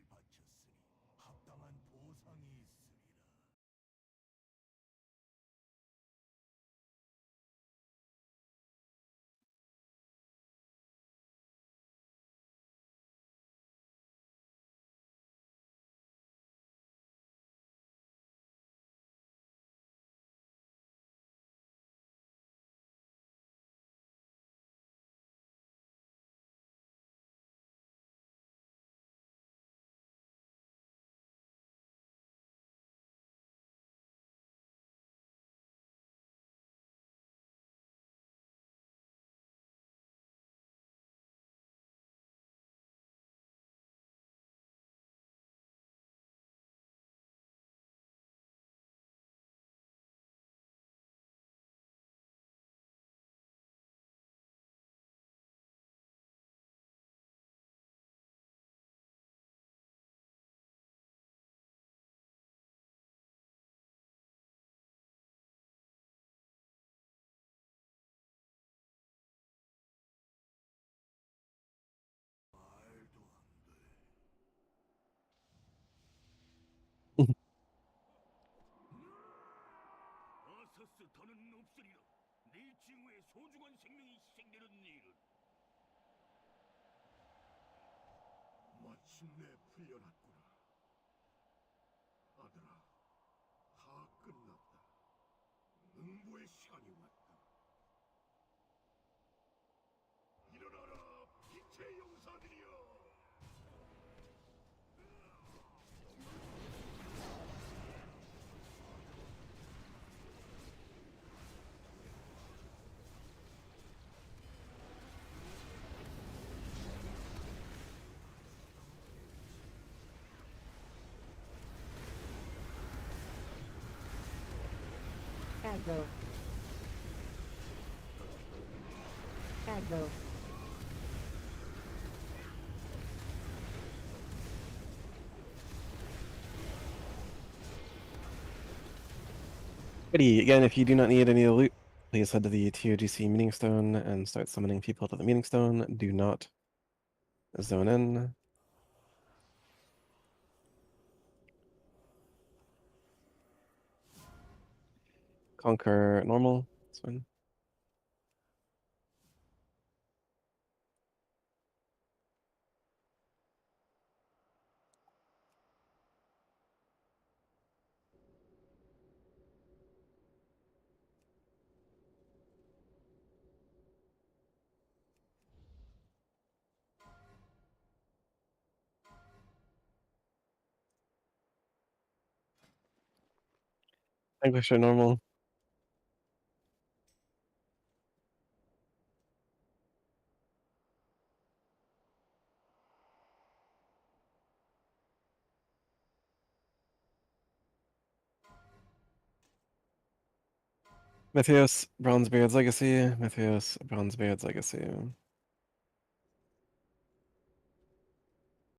바쳤으니 합당한 보상이 있으리라. 말도 안 돼. 아서스 더는 없으리라. 네 징후에 소중한 생명이 희생되는 일은 마침내 풀려났구나. 아들아, 다 끝났다. 응보의 시간이 왔다. 일어나라, 빛의 용사들이여! Aggro. Aggro. Alrighty, again, if you do not need any of the loot, please head to the TOGC meeting stone and start summoning people to the meeting stone. Do not zone in. Conquer normal. That's fine. Vanquisher normal. Mythios, Bronzebeard's Legacy. Mythios, Bronzebeard's Legacy.